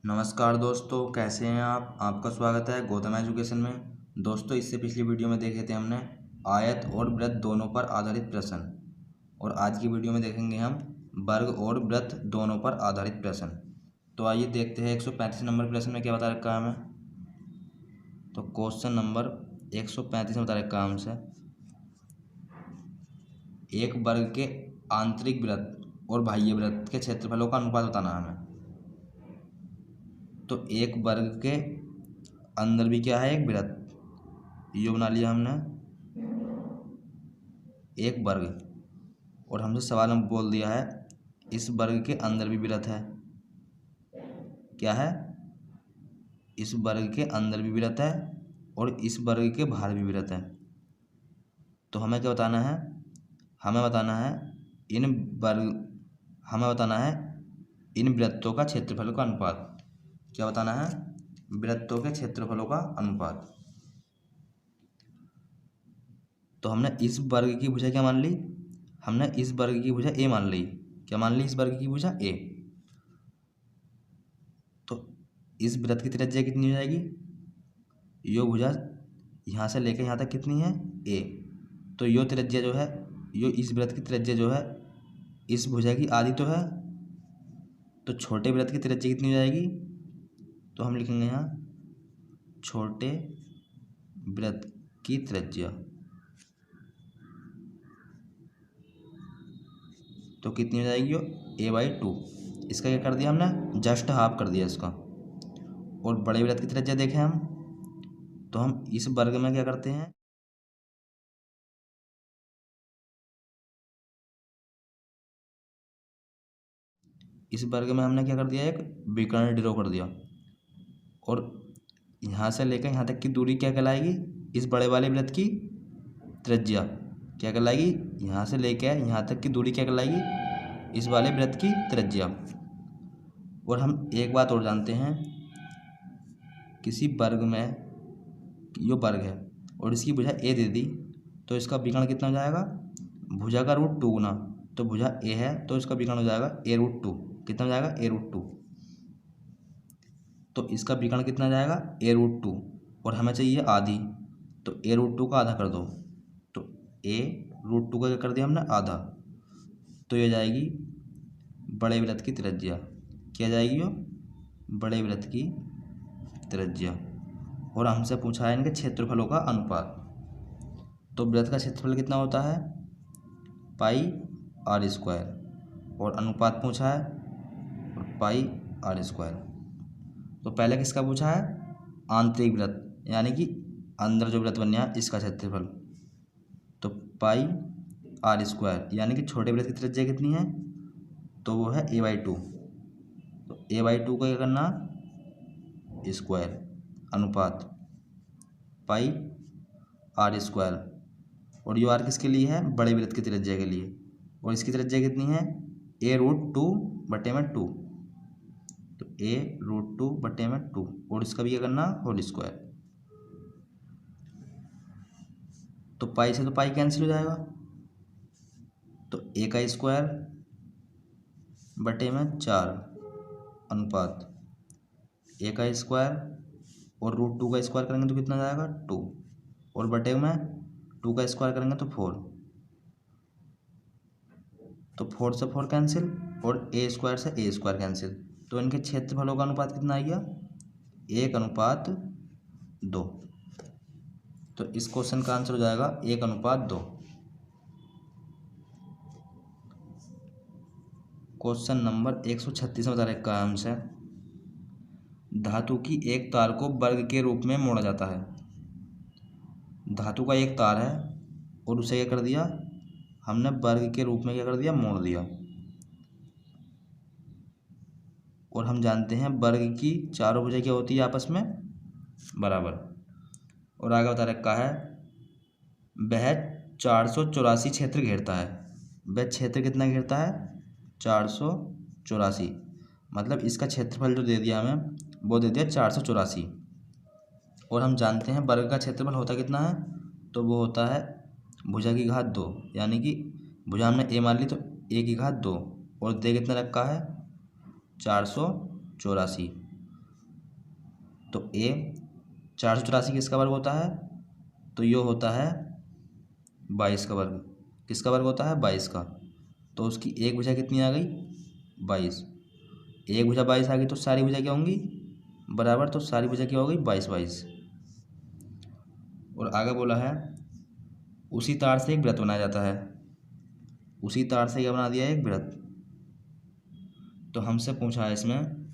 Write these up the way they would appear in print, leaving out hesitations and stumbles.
नमस्कार दोस्तों, कैसे हैं आप। आपका स्वागत है गौतम एजुकेशन में। दोस्तों, इससे पिछली वीडियो में देखे थे हमने आयत और वृत्त दोनों पर आधारित प्रश्न, और आज की वीडियो में देखेंगे हम वर्ग और वृत्त दोनों पर आधारित प्रश्न। तो आइए देखते हैं 135 नंबर प्रश्न में क्या बता रखा है हमें। तो क्वेश्चन नंबर 135 में बता रखा है हमसे, एक वर्ग के आंतरिक वृत्त और बाह्य वृत्त के क्षेत्रफलों का अनुपात बताना है हमें। तो एक वर्ग के अंदर भी क्या है, एक वृत्त, ये बना लिया हमने एक वर्ग, और हमसे सवाल में बोल दिया है इस वर्ग के अंदर भी वृत्त है। क्या है, इस वर्ग के अंदर भी वृत्त है और इस वर्ग के बाहर भी वृत्त है। तो हमें क्या बताना है, हमें बताना है इन वृत्तों का क्षेत्रफल का अनुपात। क्या बताना है, वृत्तों के क्षेत्रफलों का अनुपात। तो हमने इस वर्ग की भुजा क्या मान ली, हमने इस वर्ग की भुजा ए मान ली। क्या मान ली, इस वर्ग की भुजा ए। तो इस वृत्त की त्रिज्या कितनी हो जाएगी, यो भुजा यहाँ से लेकर यहाँ तक कितनी है, ए। तो यो त्रिज्या जो है, यो इस वृत्त की त्रिज्या जो है इस भुजा की आधी तो है। तो छोटे वृत्त की त्रिज्या कितनी हो जाएगी, तो हम लिखेंगे यहाँ छोटे वृत्त की त्रिज्या। तो कितनी हो जाएगी, यो a/2। इसका क्या कर दिया हमने, जस्ट हाफ कर दिया इसका। और बड़े वृत्त की त्रिज्या देखें हम, तो हम इस वर्ग में क्या करते हैं, इस वर्ग में हमने क्या कर दिया, एक विकर्ण ड्रॉ कर दिया। और यहाँ से लेकर यहाँ तक की दूरी क्या कहलाएगी, इस बड़े वाले वृत्त की त्रिज्या क्या कहलाएगी, यहाँ से लेकर यहाँ तक की दूरी क्या कहलाएगी, इस वाले वृत्त की त्रिज्या। और हम एक बात और जानते हैं, किसी वर्ग में यो वर्ग है और इसकी भुजा ए दे दी, तो इसका विकर्ण कितना हो जाएगा, भुजा का √2 गुना। तो भुजा ए है तो इसका विकर्ण हो जाएगा a√2। कितना हो जाएगा, a√2। तो इसका विकर्ण कितना हो जाएगा, a√2। और हमें चाहिए आधी, तो a√2 का आधा कर दो। तो a√2 का क्या कर दिया हमने, आधा। तो ये जाएगी बड़े वृत्त की त्रिज्या। क्या जाएगी, यो बड़े वृत्त की त्रिज्या। और हमसे पूछा है इनके क्षेत्रफलों का अनुपात। तो वृत्त का क्षेत्रफल कितना होता है, πr²। और अनुपात पूछा है πr²। तो पहले किसका पूछा है, आंतरिक वृत्त, यानी कि अंदर जो वृत्त बन गया इसका क्षेत्रफल। तो πr², यानी कि छोटे वृत्त की त्रिज्या कितनी है, तो वो है a/2। तो a/2 का क्या करना, स्क्वायर, अनुपात πr²। और यो आर किसके लिए है, बड़े वृत्त की त्रिज्या के लिए। और इसकी त्रिज्या कितनी है, a√2/2। तो a√2/2। और इसका भी क्या करना, होल स्क्वायर। तो पाई से तो पाई कैंसिल हो जाएगा। तो a² 4 a² और √2 का स्क्वायर करेंगे तो कितना जाएगा, 2। और बटे में 2 का स्क्वायर करेंगे तो 4। तो 4 से 4 कैंसिल, और a² से a² कैंसिल। तो इनके क्षेत्रफलों का अनुपात कितना आ गया, 1:2। तो इस क्वेश्चन का आंसर हो जाएगा 1:2। क्वेश्चन नंबर 136 में बता रखा है हमसे, धातु की एक तार को वर्ग के रूप में मोड़ा जाता है। धातु का एक तार है और उसे क्या कर दिया हमने, वर्ग के रूप में क्या कर दिया, मोड़ दिया। और हम जानते हैं वर्ग की चारों भुजाएं क्या होती है, आपस में बराबर। और आगे बता रखा है वह 484 क्षेत्र घेरता है। वह क्षेत्र कितना घेरता है, 484। मतलब इसका क्षेत्रफल जो दे दिया हमें, वो दे दिया 484। और हम जानते हैं वर्ग का क्षेत्रफल होता कितना है, तो वो होता है भुजा की घात 2। यानी कि भुजा हमने ए मान ली तो a की घात 2, और दे कितना रखा है, 484। तो ए 484 किसका वर्ग होता है? तो ये होता है 22 का वर्ग। किसका वर्ग होता है? 22 का। तो उसकी एक भुजा कितनी आ गई? 22। एक भुजा 22 आ गई तो सारी भुजा क्या होंगी? बराबर। तो सारी भुजा क्या हो गई? 22 22। और आगे बोला है उसी तार से एक वृत्त बनाया जाता है। उसी तार से क्या बना दिया? एक वृत्त। तो हमसे पूछा है इसमें,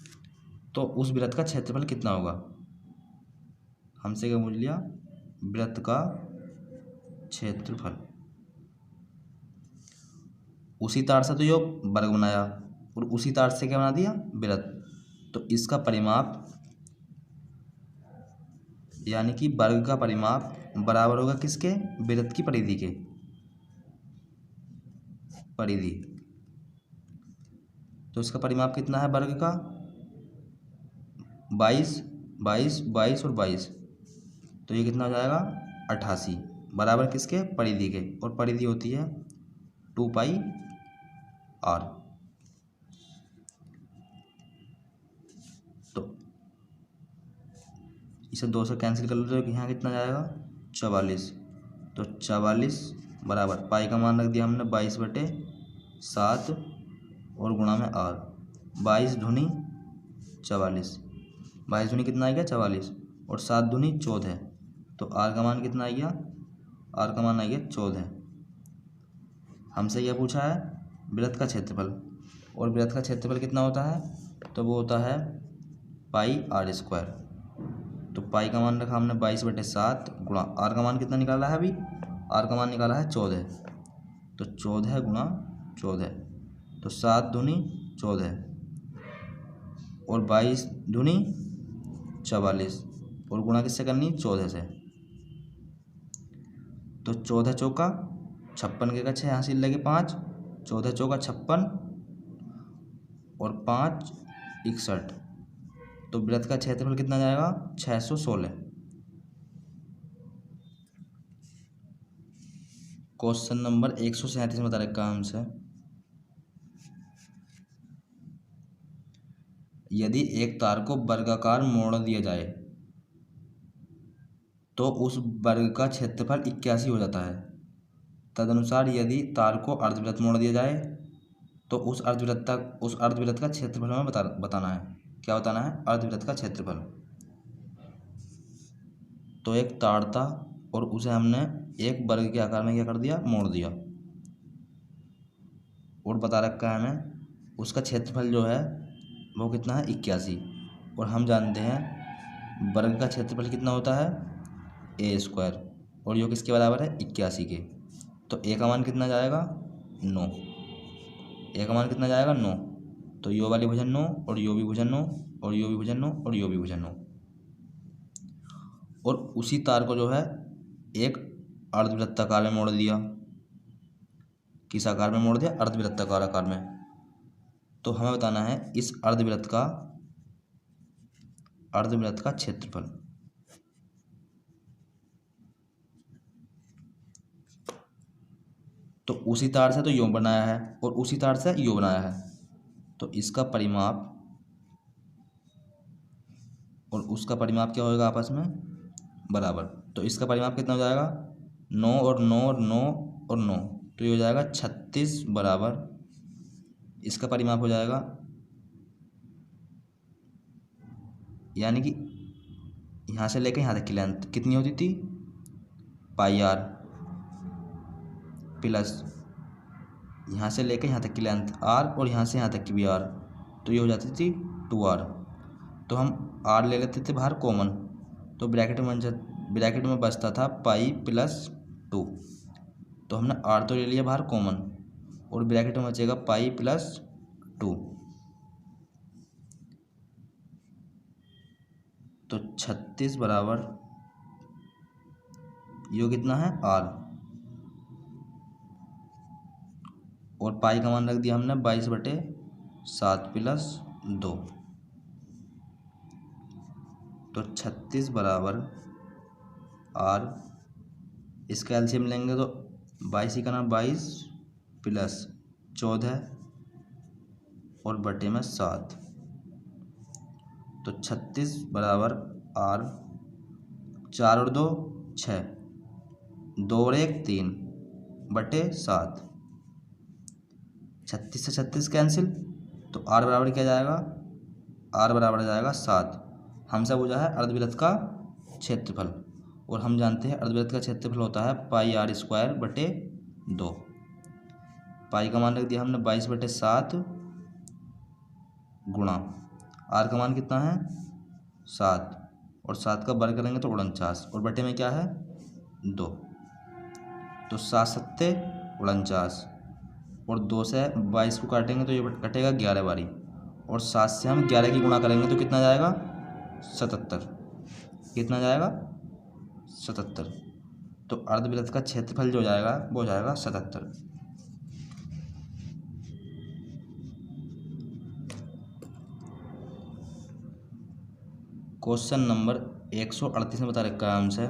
तो उस वृत्त का क्षेत्रफल कितना होगा? हमसे क्या पूछ लिया? वृत्त का क्षेत्रफल। उसी तार से तो यो वर्ग बनाया और उसी तार से क्या बना दिया? वृत्त। तो इसका परिमाप यानी कि वर्ग का परिमाप बराबर होगा किसके? वृत्त की परिधि के। परिधि। तो इसका परिमाप कितना है वर्ग का? 22 22 22 और 22। तो ये कितना हो जाएगा? 88 बराबर किसके? परिधि के। और परिधि होती है 2πr। तो इसे 2 से कैंसिल कर लो तो यहाँ कितना जाएगा? 44। तो 44 बराबर पाई का मान रख दिया हमने 22/7 और गुणा में r। 22 दूनी 44। 22 दूनी कितना आ गया? 44। और 7 दूनी 14। तो r का मान कितना आ गया? r का मान आ गया 14। हमसे यह पूछा है वृत्त का क्षेत्रफल। और वृत्त का क्षेत्रफल कितना होता है? तो वो होता है πr²। तो पाई का मान रखा हमने 22/7 गुणा r का मान कितना निकाला है अभी? r का मान निकाला है 14। तो 14 गुणा 14। तो 7 दूनी 14 और 22 दूनी 44 और गुणा किससे करनी? 14 से। तो 14 चौका 56 के कच्चे यहाँ से लगे 5। 14 चौका 56 और 5 61। तो वृत्त का क्षेत्रफल कितना जाएगा? 616। क्वेश्चन नंबर 137 में बता रखा है हमसे, यदि एक तार को वर्गाकार मोड़ दिया जाए तो उस वर्ग का क्षेत्रफल 81 हो जाता है। तदनुसार यदि तार को अर्धवृत्त मोड़ दिया जाए तो उस अर्धवृत्त का क्षेत्रफल हमें बताना है। क्या बताना है? अर्धवृत्त का क्षेत्रफल। तो एक तार था और उसे हमने एक वर्ग के आकार में क्या कर दिया? मोड़ दिया। और बता रखा है हमें उसका क्षेत्रफल जो है वो कितना है? 81। और हम जानते हैं वर्ग का क्षेत्रफल कितना होता है? a²। और यो किसके बराबर है? 81 के। तो a का मान कितना जाएगा? 9। a का मान कितना जाएगा? 9। तो यो वाली भुजा 9 और यो भी भुजा 9 और यो भी भुजा 9 और यो भी भुजा 9। और उसी तार को जो है एक अर्धवृत्ताकार में मोड़ दिया। किस आकार में मोड़ दिया? अर्धवृत्ताकार आकार में। तो हमें बताना है इस अर्धवृत्त का क्षेत्रफल। तो उसी तार से तो यो बनाया है और उसी तार से यो बनाया है। तो इसका परिमाप और उसका परिमाप क्या होगा आपस में? बराबर। तो इसका परिमाप कितना हो जाएगा? 9 और 9 और 9 और 9। तो ये हो जाएगा 36 बराबर इसका परिमाप हो जाएगा, यानी कि यहाँ से लेकर यहाँ तक की लेंथ कितनी होती थी? πr प्लस यहाँ से लेकर यहाँ तक की लेंथ r और यहाँ से यहाँ तक की भी r। तो ये हो जाती थी 2r। तो हम r ले लेते थे बाहर कॉमन। तो ब्रैकेट में बचता था π+2। तो हमने r तो ले लिया बाहर कॉमन और ब्रैकेट में बचेगा π+2। तो 36 बराबर यो कितना है? r। और पाई का मान रख दिया हमने 22/7 + 2। तो 36 बराबर r। इसका एलसीएम लेंगे तो 22 का नाम 22 + 14 और बटे में 7। तो 36 बराबर आर, 4 और 2 6, 2 और 1 3 बटे 7। 36 से 36 कैंसिल, तो आर बराबर क्या जाएगा, आर बराबर आ जाएगा 7। हमसे पूछा है अर्धवृत्त का क्षेत्रफल, और हम जानते हैं अर्धवृत्त का क्षेत्रफल होता है पाई आर स्क्वायर बटे 2। पाई का मान रख दिया हमने 22/7 गुणा आर का मान कितना है 7, और 7 का वर्ग करेंगे तो 49, और बटे में क्या है 2, तो 7 सत्ते 49, और 2 से 22 को काटेंगे तो ये कटेगा 11 बारी, और 7 से हम 11 की गुणा करेंगे तो कितना जाएगा 77। कितना जाएगा 77। तो अर्धवृत्त का क्षेत्रफल जो जाएगा वो जाएगा 77। क्वेश्चन नंबर 138 में बता रखा है हमसे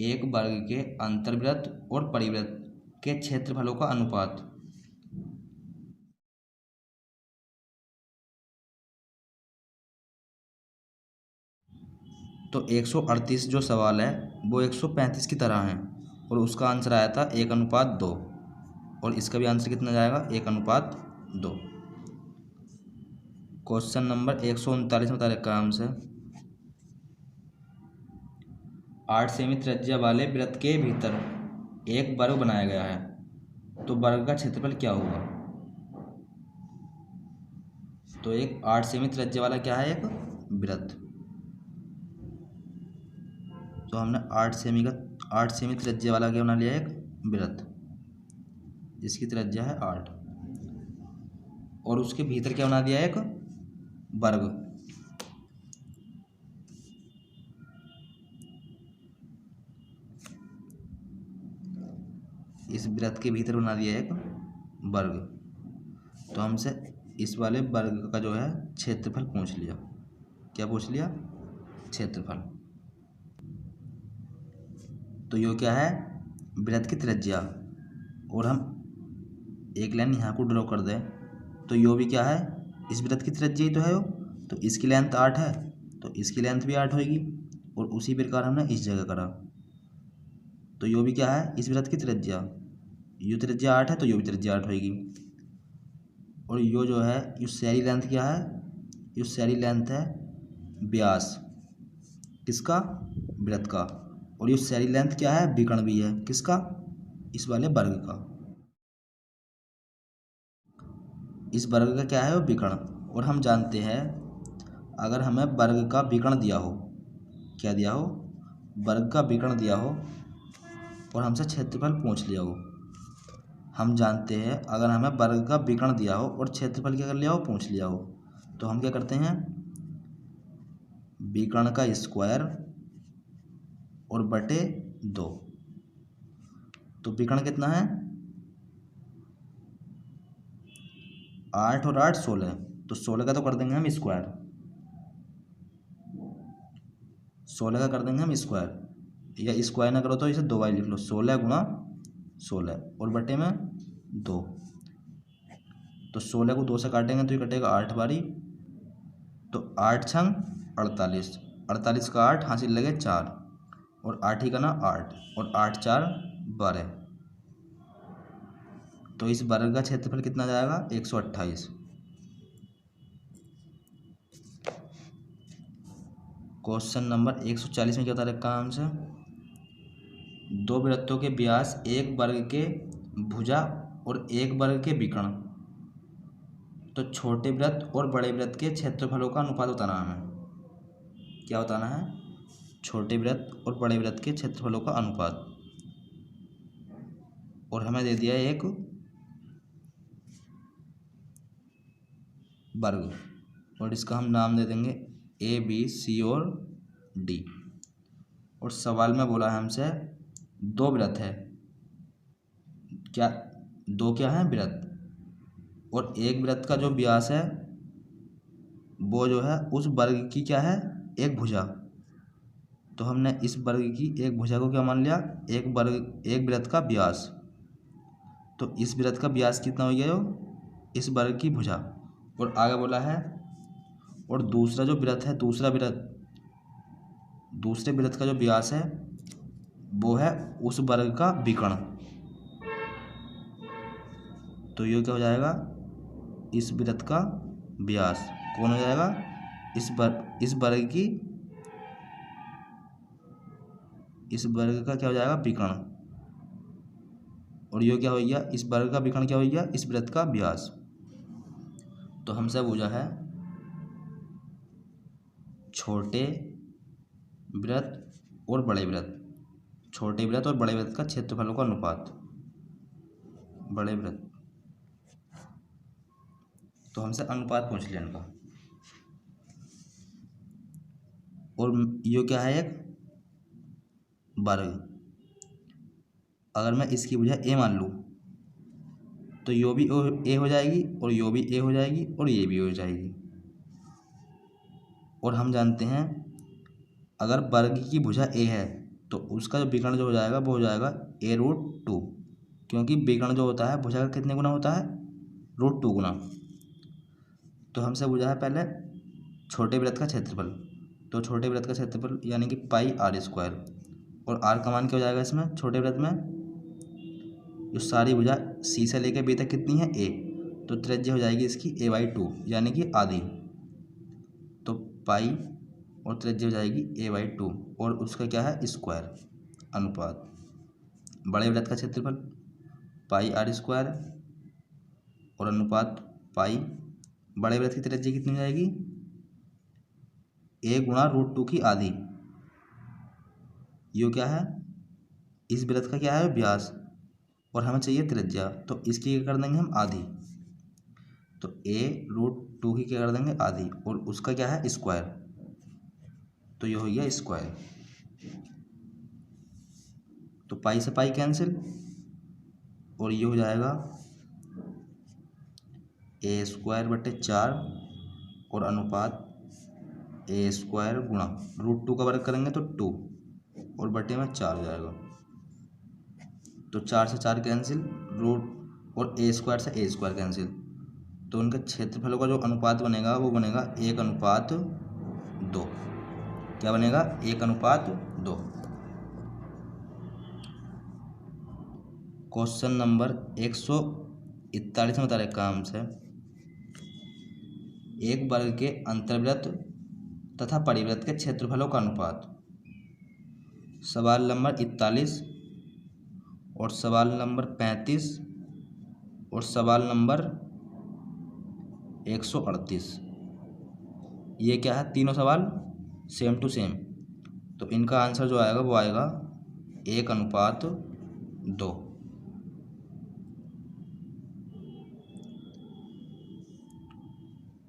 एक वर्ग के अंतर्वृत्त और परिवृत्त के क्षेत्रफलों का अनुपात। तो 138 जो सवाल है वो 135 की तरह है, और उसका आंसर आया था 1:2, और इसका भी आंसर कितना जाएगा 1:2। क्वेश्चन नंबर 139 में बता रखा है हमसे 8 सेमी त्रिज्या वाले वृत्त के भीतर एक वर्ग बनाया गया है, तो वर्ग का क्षेत्रफल क्या होगा। तो एक 8 सेमी त्रिज्या वाला क्या है एक वृत्त, तो हमने 8 सेमी त्रिज्या वाला क्या बना लिया एक वृत्त जिसकी त्रिज्या है 8, और उसके भीतर क्या बना दिया एक वर्ग। इस वृत्त के भीतर बना दिया एक वर्ग, तो हमसे इस वाले वर्ग का जो है क्षेत्रफल पूछ लिया। क्या पूछ लिया क्षेत्रफल। तो यो क्या है वृत्त की त्रिज्या, और हम एक लाइन यहाँ को ड्रॉ कर दें तो यो भी क्या है इस वृत्त की त्रिज्या ही तो है यो, तो इसकी लेंथ 8 है तो इसकी लेंथ भी 8 होगी, और उसी प्रकार हमने इस जगह करा, तो यो भी क्या है इस वृत्त की त्रिज्या, यो त्रिज्या 8 है तो यो भी त्रिज्या 8 होगी, और यो जो है यो सारी लेंथ क्या है, यो सारी लेंथ है व्यास किसका वृत्त का, और ये सारी लेंथ क्या है विकर्ण भी है किसका इस वाले वर्ग का। इस वर्ग का क्या है वो विकर्ण, और हम जानते हैं अगर हमें वर्ग का विकर्ण दिया हो, क्या दिया हो वर्ग का विकर्ण दिया हो, और हमसे क्षेत्रफल पूछ लिया हो, हम जानते हैं अगर हमें वर्ग का विकर्ण दिया हो और क्षेत्रफल क्या कर लिया हो पूछ लिया हो, तो हम क्या करते हैं विकर्ण का स्क्वायर और बटे 2। तो विकर्ण कितना है 8 और 8 16, तो 16 का तो कर देंगे हम स्क्वायर, 16 का कर देंगे हम स्क्वायर, या स्क्वायर ना करो तो इसे 2 बार लिख लो 16 गुणा 16 और बटे में 2। तो 16 को 2 से काटेंगे तो ये कटेगा 8 बारी, तो 8 छंग 48, 48 का 8 हासिल लगे 4, और 8 ही का ना 8, और 8 4 12, तो इस वर्ग का क्षेत्रफल कितना जाएगा 128। क्वेश्चन नंबर 140 में क्या बता रखा है हमसे दो वृत्तों के व्यास एक वर्ग के भुजा और एक वर्ग के विकर्ण, तो छोटे वृत्त और बड़े वृत्त के क्षेत्रफलों का अनुपात बताना है हमें। क्या बताना है छोटे वृत्त और बड़े वृत्त के क्षेत्रफलों का अनुपात, और हमें दे दिया एक वर्ग, और इसका हम नाम दे देंगे ए बी सी और डी, और सवाल में बोला है हमसे दो वृत्त है, क्या दो क्या है वृत्त, और एक वृत्त का जो व्यास है वो जो है उस वर्ग की क्या है एक भुजा, तो हमने इस वर्ग की एक भुजा को क्या मान लिया एक वृत्त का व्यास, तो इस वृत्त का व्यास कितना हो गया इस वर्ग की भुजा। और आगे बोला है और दूसरा जो वृत्त है, दूसरे वृत्त का जो व्यास है वो है उस वर्ग का विकर्ण। तो ये क्या हो जाएगा, इस वृत्त का व्यास कौन हो जाएगा, इस वर्ग का क्या हो जाएगा, विकर्ण। और ये क्या हो गया, इस वर्ग का विकर्ण क्या हो गया, इस वृत्त का व्यास। तो हमसे पूछा है छोटे वृत्त और बड़े वृत्त, छोटे वृत्त और बड़े वृत्त का क्षेत्रफलों का अनुपात। बड़े वृत्त, तो हमसे अनुपात पूछ लिया इनका। और ये क्या है, एक वर्ग। अगर मैं इसकी वजह ए मान लूँ तो यो भी ए हो जाएगी और यो भी ए हो जाएगी और ये भी हो जाएगी। और हम जानते हैं अगर वर्ग की भुजा ए है तो उसका जो विकर्ण जो हो जाएगा वो हो जाएगा a√2, क्योंकि विकर्ण जो होता है भुजा का कितने गुना होता है, √2 गुना। तो हमसे पूछा है पहले छोटे वृत्त का क्षेत्रफल। तो छोटे वृत्त का क्षेत्रफल यानी कि πr²। और r का मान क्या हो जाएगा इसमें, छोटे वृत्त में जो सारी भुजा सी से लेकर बी तक कितनी है, a, तो त्रिज्या हो जाएगी इसकी a/2 यानी कि आधी। तो पाई और त्रिज्या हो जाएगी a/2 और उसका क्या है, स्क्वायर अनुपात। बड़े वृत्त का क्षेत्रफल πr² और अनुपात पाई। बड़े वृत्त की त्रिज्या कितनी हो जाएगी, a गुणा √2 की आधी। ये क्या है, इस वृत्त का क्या है, व्यास, और हमें चाहिए त्रिज्या, तो इसकी क्या कर देंगे हम, आधी। तो a√2 की क्या कर देंगे, आधी, और उसका क्या है, स्क्वायर। तो ये हो गया स्क्वायर। तो पाई से पाई कैंसिल और ये हो जाएगा a²/4 और अनुपात a² गुणा √2 का वर्ग करेंगे तो 2 और बटे में 4 हो जाएगा। तो 4 से 4 कैंसिल, रूट और a² से a² कैंसिल। तो उनके क्षेत्रफलों का जो अनुपात बनेगा वो बनेगा 1:2। क्या बनेगा, 1:2। क्वेश्चन नंबर 141 में बता रहे काम से एक वर्ग के अंतर्वृत्त तथा परिवृत्त के क्षेत्रफलों का अनुपात। सवाल नंबर 41 और सवाल नंबर 35 और सवाल नंबर 138, ये क्या है, तीनों सवाल सेम टू सेम। तो इनका आंसर जो आएगा वो आएगा 1:2।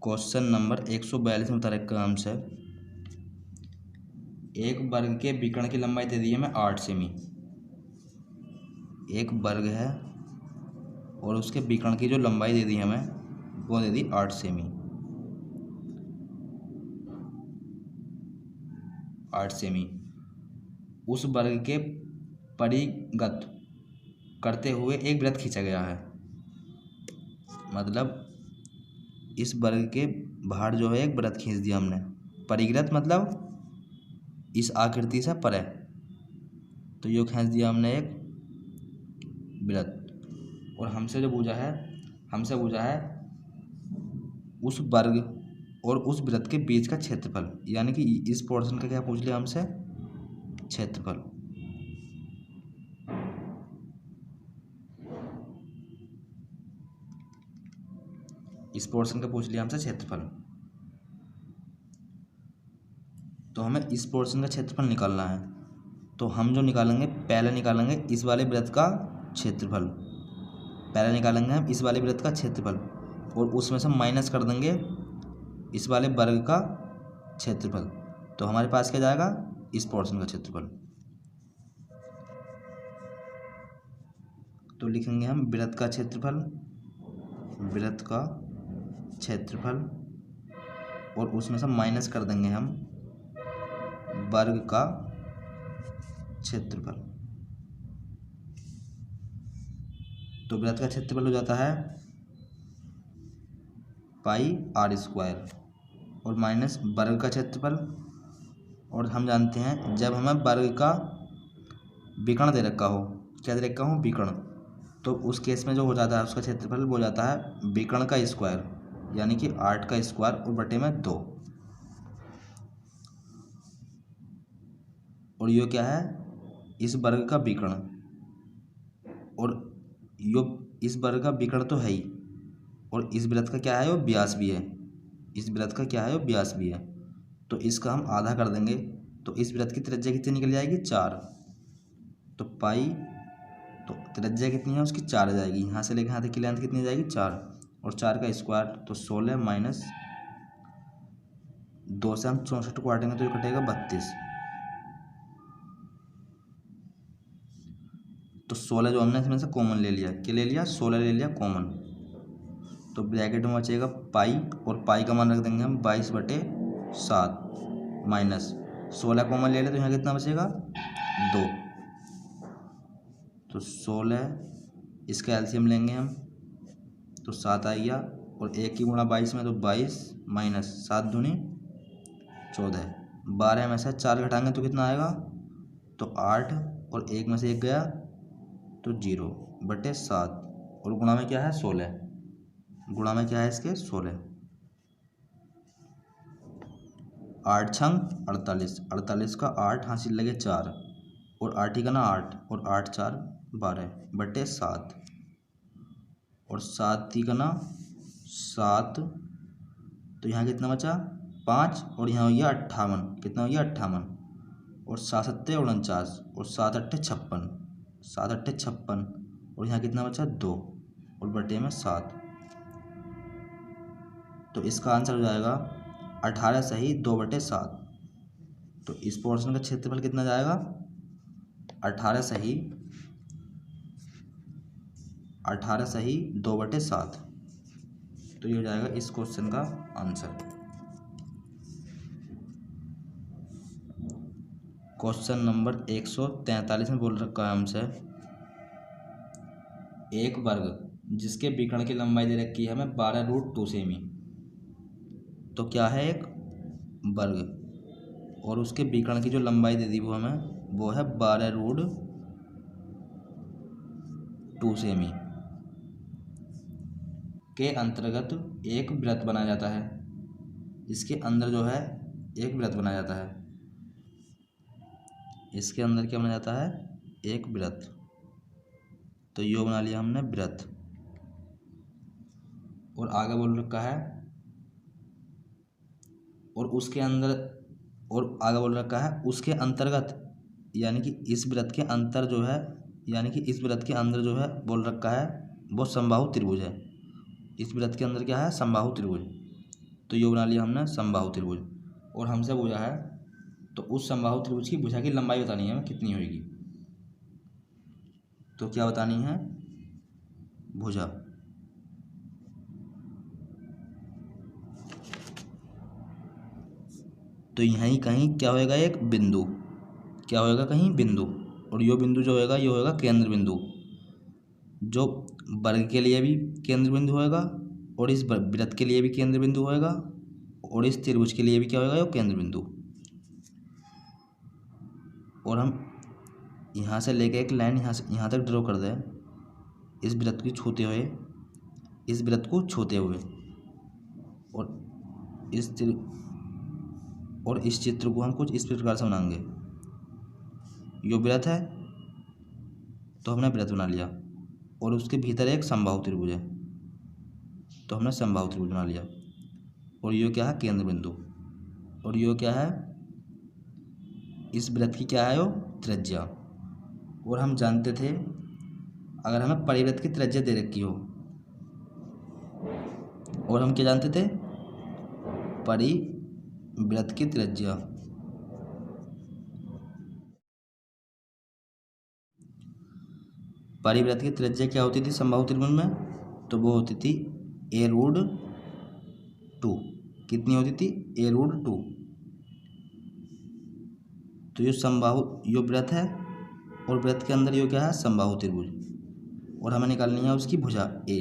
क्वेश्चन नंबर 142 में बता रहे काम से एक वर्ग के विकर्ण की लंबाई दे दी है हमें 8 सेमी। एक वर्ग है और उसके विकर्ण की जो लंबाई दे दी है हमें वो दे दी 8 सेमी। 8 सेमी उस वर्ग के परिगत करते हुए एक वृत्त खींचा गया है। मतलब इस वर्ग के बाहर जो है एक वृत्त खींच दिया हमने। परिगत मतलब इस आकृति से परे, तो ये खींच दिया हमने एक वृत्त। और हमसे जो पूछा है, हमसे पूछा है उस वर्ग और उस वृत्त के बीच का क्षेत्रफल, यानी कि इस पोर्शन का क्या पूछ लिया हमसे, क्षेत्रफल। इस पोर्शन का पूछ लिया हमसे क्षेत्रफल। तो हमें इस पोर्शन का क्षेत्रफल निकालना है। तो हम जो निकालेंगे, पहले निकालेंगे इस वाले वृत्त का क्षेत्रफल। पहले निकालेंगे हम इस वाले वृत्त का क्षेत्रफल और उसमें से माइनस कर देंगे इस वाले वर्ग का क्षेत्रफल। तो हमारे पास क्या जाएगा, इस पोर्शन का क्षेत्रफल। तो लिखेंगे हम वृत्त का क्षेत्रफल, वृत्त का क्षेत्रफल, और उसमें से माइनस कर देंगे हम वर्ग का क्षेत्रफल। तो वृत्त का क्षेत्रफल हो जाता है πr²। और माइनस वर्ग का क्षेत्रफल। और हम जानते हैं जब हमें वर्ग का विकर्ण दे रखा हो, क्या दे रखा हो, विकर्ण, तो उस केस में जो हो जाता है उसका क्षेत्रफल वो हो जाता है विकर्ण का स्क्वायर, यानी कि 8 का स्क्वायर और बटे में 2। और ये क्या है, इस वर्ग का विकर्ण, और यो इस वर्ग का विकर्ण तो है ही, और इस वृत्त का क्या है, वो व्यास भी है। इस वृत्त का क्या है, वो व्यास भी है। तो इसका हम आधा कर देंगे तो इस वृत्त की त्रिज्या कितनी निकल जाएगी, 4। तो पाई, तो त्रिज्या कितनी है उसकी, 4 आ जाएगी। यहाँ से लेकर यहाँ तक की लेंथ कितनी आ जाएगी, 4, और 4 का स्क्वायर तो 16 माइनस 2 से हम 64 को काटेंगे तो ये कटेगा 32। तो 16 जो हमने इसमें से कॉमन ले लिया, क्या ले लिया, 16 ले लिया कॉमन। तो ब्रैकेट में बचेगा पाई, और पाई का मान रख देंगे हम 22/7 माइनस 16 कॉमन ले ले तो यहाँ कितना बचेगा, 2। तो 16, इसका एलसीएम लेंगे हम तो 7 आ गया, और 1 की गुणा 22 में तो 22 माइनस 7 दूनी 14। 12 में से 4 घटाएंगे तो कितना आएगा, तो 8, और 1 में से 1 गया तो 0/7, और गुणा में क्या है, 16। गुणा में क्या है इसके, 16। 8 छंग 48, 48 का 8 हासिल लगे 4, और 8 ही का ना 8, और 8 4 12/7, और 7 ही का ना 7, तो यहाँ कितना बचा, 5, और यहाँ हो गया 58, कितना हो गया 58, और 7 7 49, और 7 8 56, 7 8 56, और यहाँ कितना बचा, 2, और बटे में 7। तो इसका आंसर हो जाएगा 18 सही 2/7। तो इस पोर्शन का क्षेत्रफल कितना जाएगा, 18 सही 2/7। तो ये हो जाएगा इस क्वेश्चन का आंसर। क्वेश्चन नंबर 143 में बोल रखा है हमसे, एक वर्ग जिसके विकर्ण की लंबाई दे रखी है हमें 12√2 सेमी। तो क्या है, एक वर्ग और उसके विकर्ण की जो लंबाई दे दी वो हमें, वो है 12√2 सेमी के अंतर्गत एक वृत्त बनाया जाता है। इसके अंदर जो है एक वृत्त बनाया जाता है, इसके अंदर क्या बनाया जाता है, एक वृत्त। तो यो बना लिया हमने वृत्त, और आगे बोल रखा है, और उसके अंदर, और आगे बोल रखा है उसके अंतर्गत, यानी कि इस वृत्त के अंतर जो है, यानी कि इस वृत्त के अंदर जो है बोल रखा है वो समबाहु त्रिभुज है। इस वृत्त के अंदर क्या है, समबाहु त्रिभुज। तो ये बना लिया हमने समबाहु त्रिभुज, और हमसे पूछा है तो उस समबाहु त्रिभुज की भुजा की लंबाई बतानी है हमें कितनी होगी। तो क्या बतानी है, भुजा। तो यहीं कहीं क्या होएगा, एक बिंदु, क्या होएगा, कहीं बिंदु, और यो बिंदु जो होएगा ये होएगा केंद्र बिंदु, जो वर्ग के लिए भी केंद्र बिंदु होएगा, और इस वृत्त के लिए भी केंद्र बिंदु होएगा, और इस त्रिभुज के लिए भी क्या होएगा, ये केंद्र बिंदु। और हम यहाँ से लेके एक लाइन यहाँ से यहाँ तक ड्रॉ कर दें, इस वृत्त की छूते हुए, इस वृत्त को छूते हुए, और इस चित्र को हम कुछ इस प्रकार से बनाएंगे। यो वृत्त है तो हमने वृत्त बना लिया, और उसके भीतर एक समबाहु त्रिभुज है तो हमने समबाहु त्रिभुज बना लिया, और यो क्या है, केंद्र बिंदु, और यो क्या है, इस वृत्त की क्या है, वो त्रिज्या। और हम जानते थे अगर हमें परिवृत्त की त्रिज्या दे रखी हो, और हम क्या जानते थे, परिवृत्त की त्रिज्या, परिवृत्त की त्रिज्या क्या होती थी समबाहु त्रिभुज में, तो वो होती थी a√2। कितनी होती थी, a√2। तो ये समबाहु, यो वृत्त है, और वृत्त के अंदर यो क्या है, समबाहु त्रिभुज, और हमें निकालनी है उसकी भुजा a।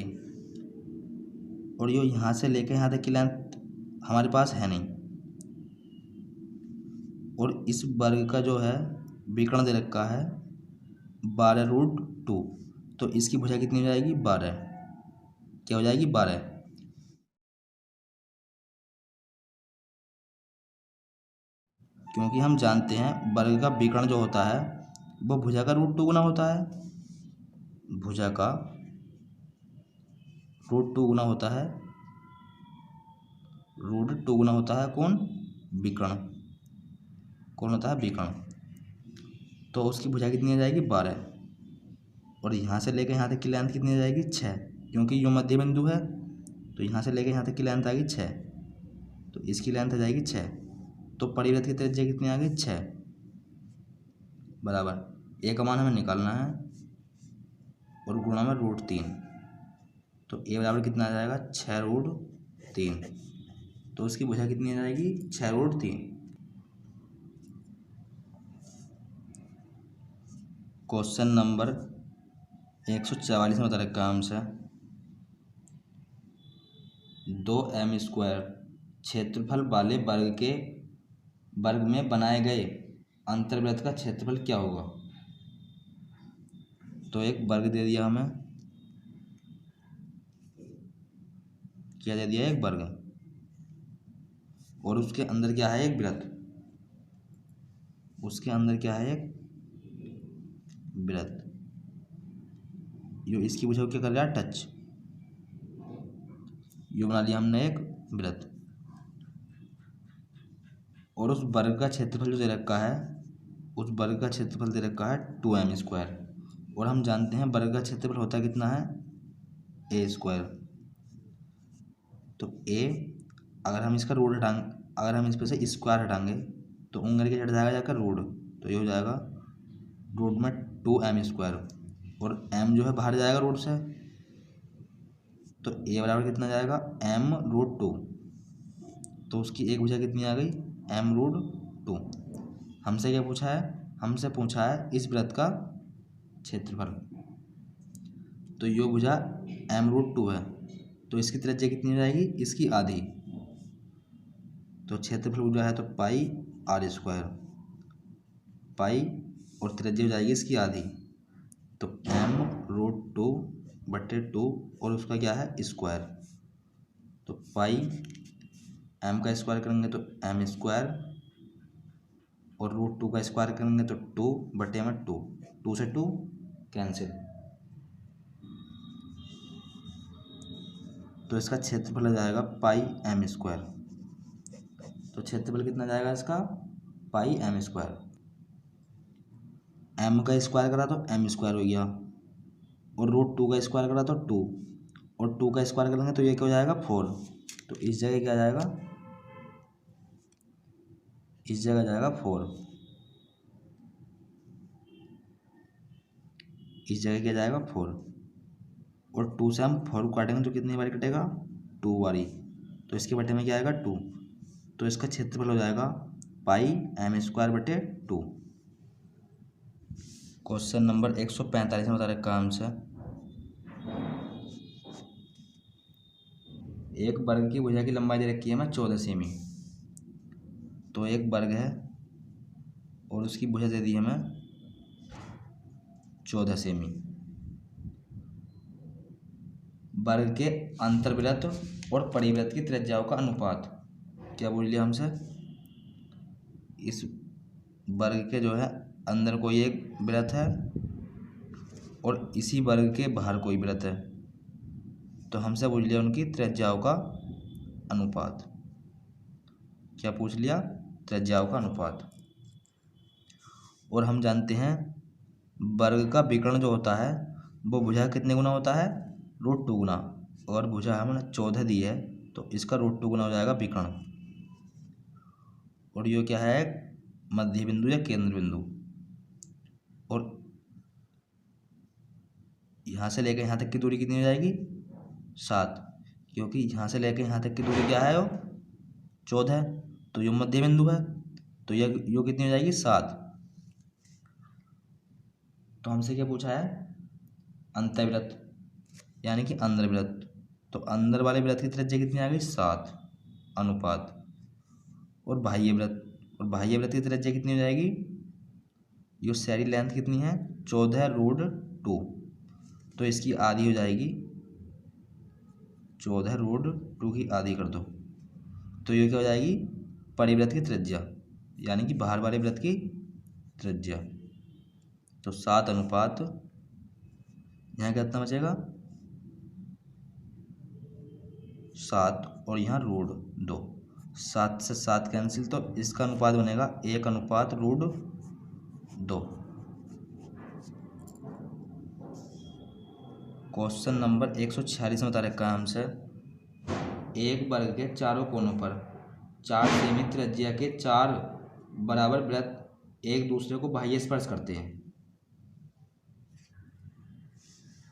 और यो यहाँ से लेकर यहाँ तक की लेंथ हमारे पास है नहीं। और इस वर्ग का जो है विकर्ण दे रखा है 12√2, तो इसकी भुजा कितनी हो जाएगी 12। क्या हो जाएगी 12। क्योंकि हम जानते हैं वर्ग का विकर्ण जो होता है वो भुजा का √2 गुना होता है। भुजा का √2 गुना होता है, √2 गुना होता है कौन? विकर्ण। कौन होता है? विकर्ण। तो उसकी भुजा कितनी आ जाएगी 12। और यहाँ से लेकर यहाँ तक की लेंथ कितनी आ जाएगी 6, क्योंकि यो मध्य बिंदु है। तो यहाँ से लेकर यहाँ तक की लेंथ आ गई 6, तो इसकी लेंथ आ जाएगी 6। तो परिवृत्त की त्रिज्या कितनी आ गई 6 बराबर ए का मान हमें निकालना है और गुणा में √3। तो ए बराबर कितना आ जाएगा 6√3। तो उसकी भुजा कितनी आ जाएगी 6√3। क्वेश्चन नंबर 144 में बता रखा है हमसे 2m² क्षेत्रफल वाले वर्ग में बनाए गए अंतर्वृत्त का क्षेत्रफल क्या होगा। तो एक वर्ग दे दिया हमें, क्या दे दिया? एक वर्ग, और उसके अंदर क्या है? एक वृत्त। उसके अंदर क्या है? एक वृत्त। यो इसकी भुजा को क्या कर रहा है? टच। यो बना लिया हमने एक वृत्त। और उस वर्ग का क्षेत्रफल जो दे रखा है, उस वर्ग का क्षेत्रफल दे रखा है 2m²। और हम जानते हैं वर्ग का क्षेत्रफल होता कितना है? a²। तो a, अगर हम इसका रूट अगर हम इस पर से स्क्वायर हटाएंगे तो उंगली के हट जाएगा जाकर रूट, तो ये हो जाएगा रूट में 2m²। और m जो है बाहर जाएगा रूट से, तो a बराबर कितना जाएगा? m√2। तो उसकी एक भुजा कितनी आ गई? m√2। हमसे क्या पूछा है? हमसे पूछा है इस वृत्त का क्षेत्रफल। तो यो भुजा m√2 है, तो इसकी त्रिज्या कितनी हो जाएगी? इसकी आधी। तो क्षेत्रफल भुजा है तो πr², पाई और त्रिज्या हो जाएगी इसकी आधी। तो m√2/2 और उसका क्या है? स्क्वायर। तो पाई m का स्क्वायर करेंगे तो m² और √2 का स्क्वायर करेंगे तो 2/2, 2 से 2 कैंसिल। तो इसका क्षेत्रफल आ जाएगा πm²। तो क्षेत्रफल कितना जाएगा इसका? πm²। m का स्क्वायर करा तो m² हो गया, और √2 का स्क्वायर करा तो 2, और 2 का स्क्वायर करेंगे तो ये क्या हो जाएगा? 4। तो इस जगह क्या जाएगा? इस जगह जाएगा 4। इस जगह क्या जाएगा? 4। और 2 से हम 4 को काटेंगे तो कितनी बारी कटेगा? 2 बारी। तो इसके बटे में क्या आएगा? 2। तो इसका क्षेत्रफल हो जाएगा πm²/2। क्वेश्चन नंबर 145 में बता रखा है हमसे एक वर्ग की भुजा की लंबाई दे रखी है हमें 14 सेमी। तो एक वर्ग है और उसकी भुजा दे दी हमें 14 सेमी। वर्ग के अंतर्वृत्त और परिवृत्त की त्रिज्याओं का अनुपात क्या बोल लिया हमसे? इस वर्ग के जो है अंदर कोई एक वृत्त है और इसी वर्ग के बाहर कोई वृत्त है, तो हमसे पूछ लिया उनकी त्रिज्याओं का अनुपात। क्या पूछ लिया? त्रिज्याओं का अनुपात। और हम जानते हैं वर्ग का विकर्ण जो होता है वो भुजा कितने गुना होता है? √2 गुना। और भुजा हमने 14 दी है तो इसका √2 गुना हो जाएगा विकर्ण। और ये क्या है? मध्य बिंदु या केंद्र बिंदु। और यहाँ से लेकर यहाँ तक की दूरी कितनी हो जाएगी? 7, क्योंकि यहाँ से लेकर यहाँ तक की दूरी क्या है? 14। तो ये मध्य बिंदु है, तो यह कितनी हो जाएगी? 7। तो हमसे क्या पूछा है? अंतर्वृत्त यानी कि अंदर वृत्त। तो अंदर वाले वृत्त की त्रिज्या कितनी आ गई? 7। अनुपात और बाह्य वृत्त की त्रिज्या कितनी हो जाएगी, ये सारी लेंथ कितनी है 14√2, तो इसकी आधी हो जाएगी 14√2 की आधी कर दो, तो ये क्या हो जाएगी परिवृत्त की त्रिज्या, यानी कि बाहर वाले वृत्त की त्रिज्या। तो 7 अनुपात यहाँ कितना बचेगा 7 और यहाँ √2, 7 से 7 कैंसिल, तो इसका अनुपात बनेगा 1/√2। क्वेश्चन नंबर 146 में बता रखा है हमसे, एक वर्ग के चारों कोनों पर 4 सेमी त्रिज्या के 4 बराबर वृत्त एक दूसरे को बाह्य स्पर्श करते हैं।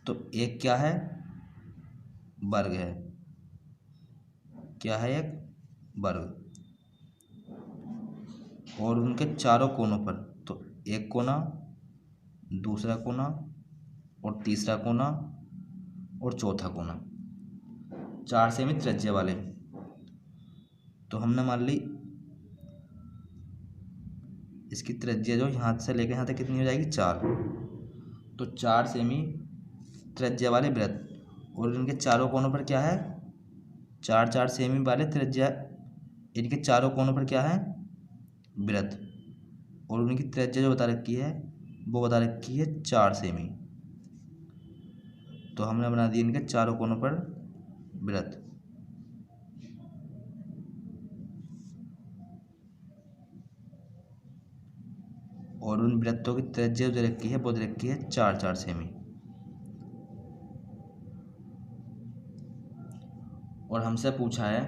तो एक क्या है वर्ग है, क्या है एक वर्ग, और उनके चारों कोनों पर, तो एक कोना, दूसरा कोना और तीसरा कोना और चौथा कोना 4 सेमी त्रिज्या वाले। तो हमने मान ली इसकी त्रिज्या जो यहाँ से लेकर यहाँ तक कितनी हो जाएगी 4, तो 4 सेमी त्रिज्या वाले वृत्त और इनके चारों कोनों पर क्या है 4 सेमी वाले त्रिज्या, इनके चारों कोनों पर क्या है वृत्त, और उनकी त्रिज्या जो बता रखी है वो बता रखी है 4 सेमी। तो हमने बना दिया इनके चारों कोनों पर वृत्त। और उन वृत्तों की त्रिज्या जो रखी है वो दे रखी है 4 सेमी। और हमसे पूछा है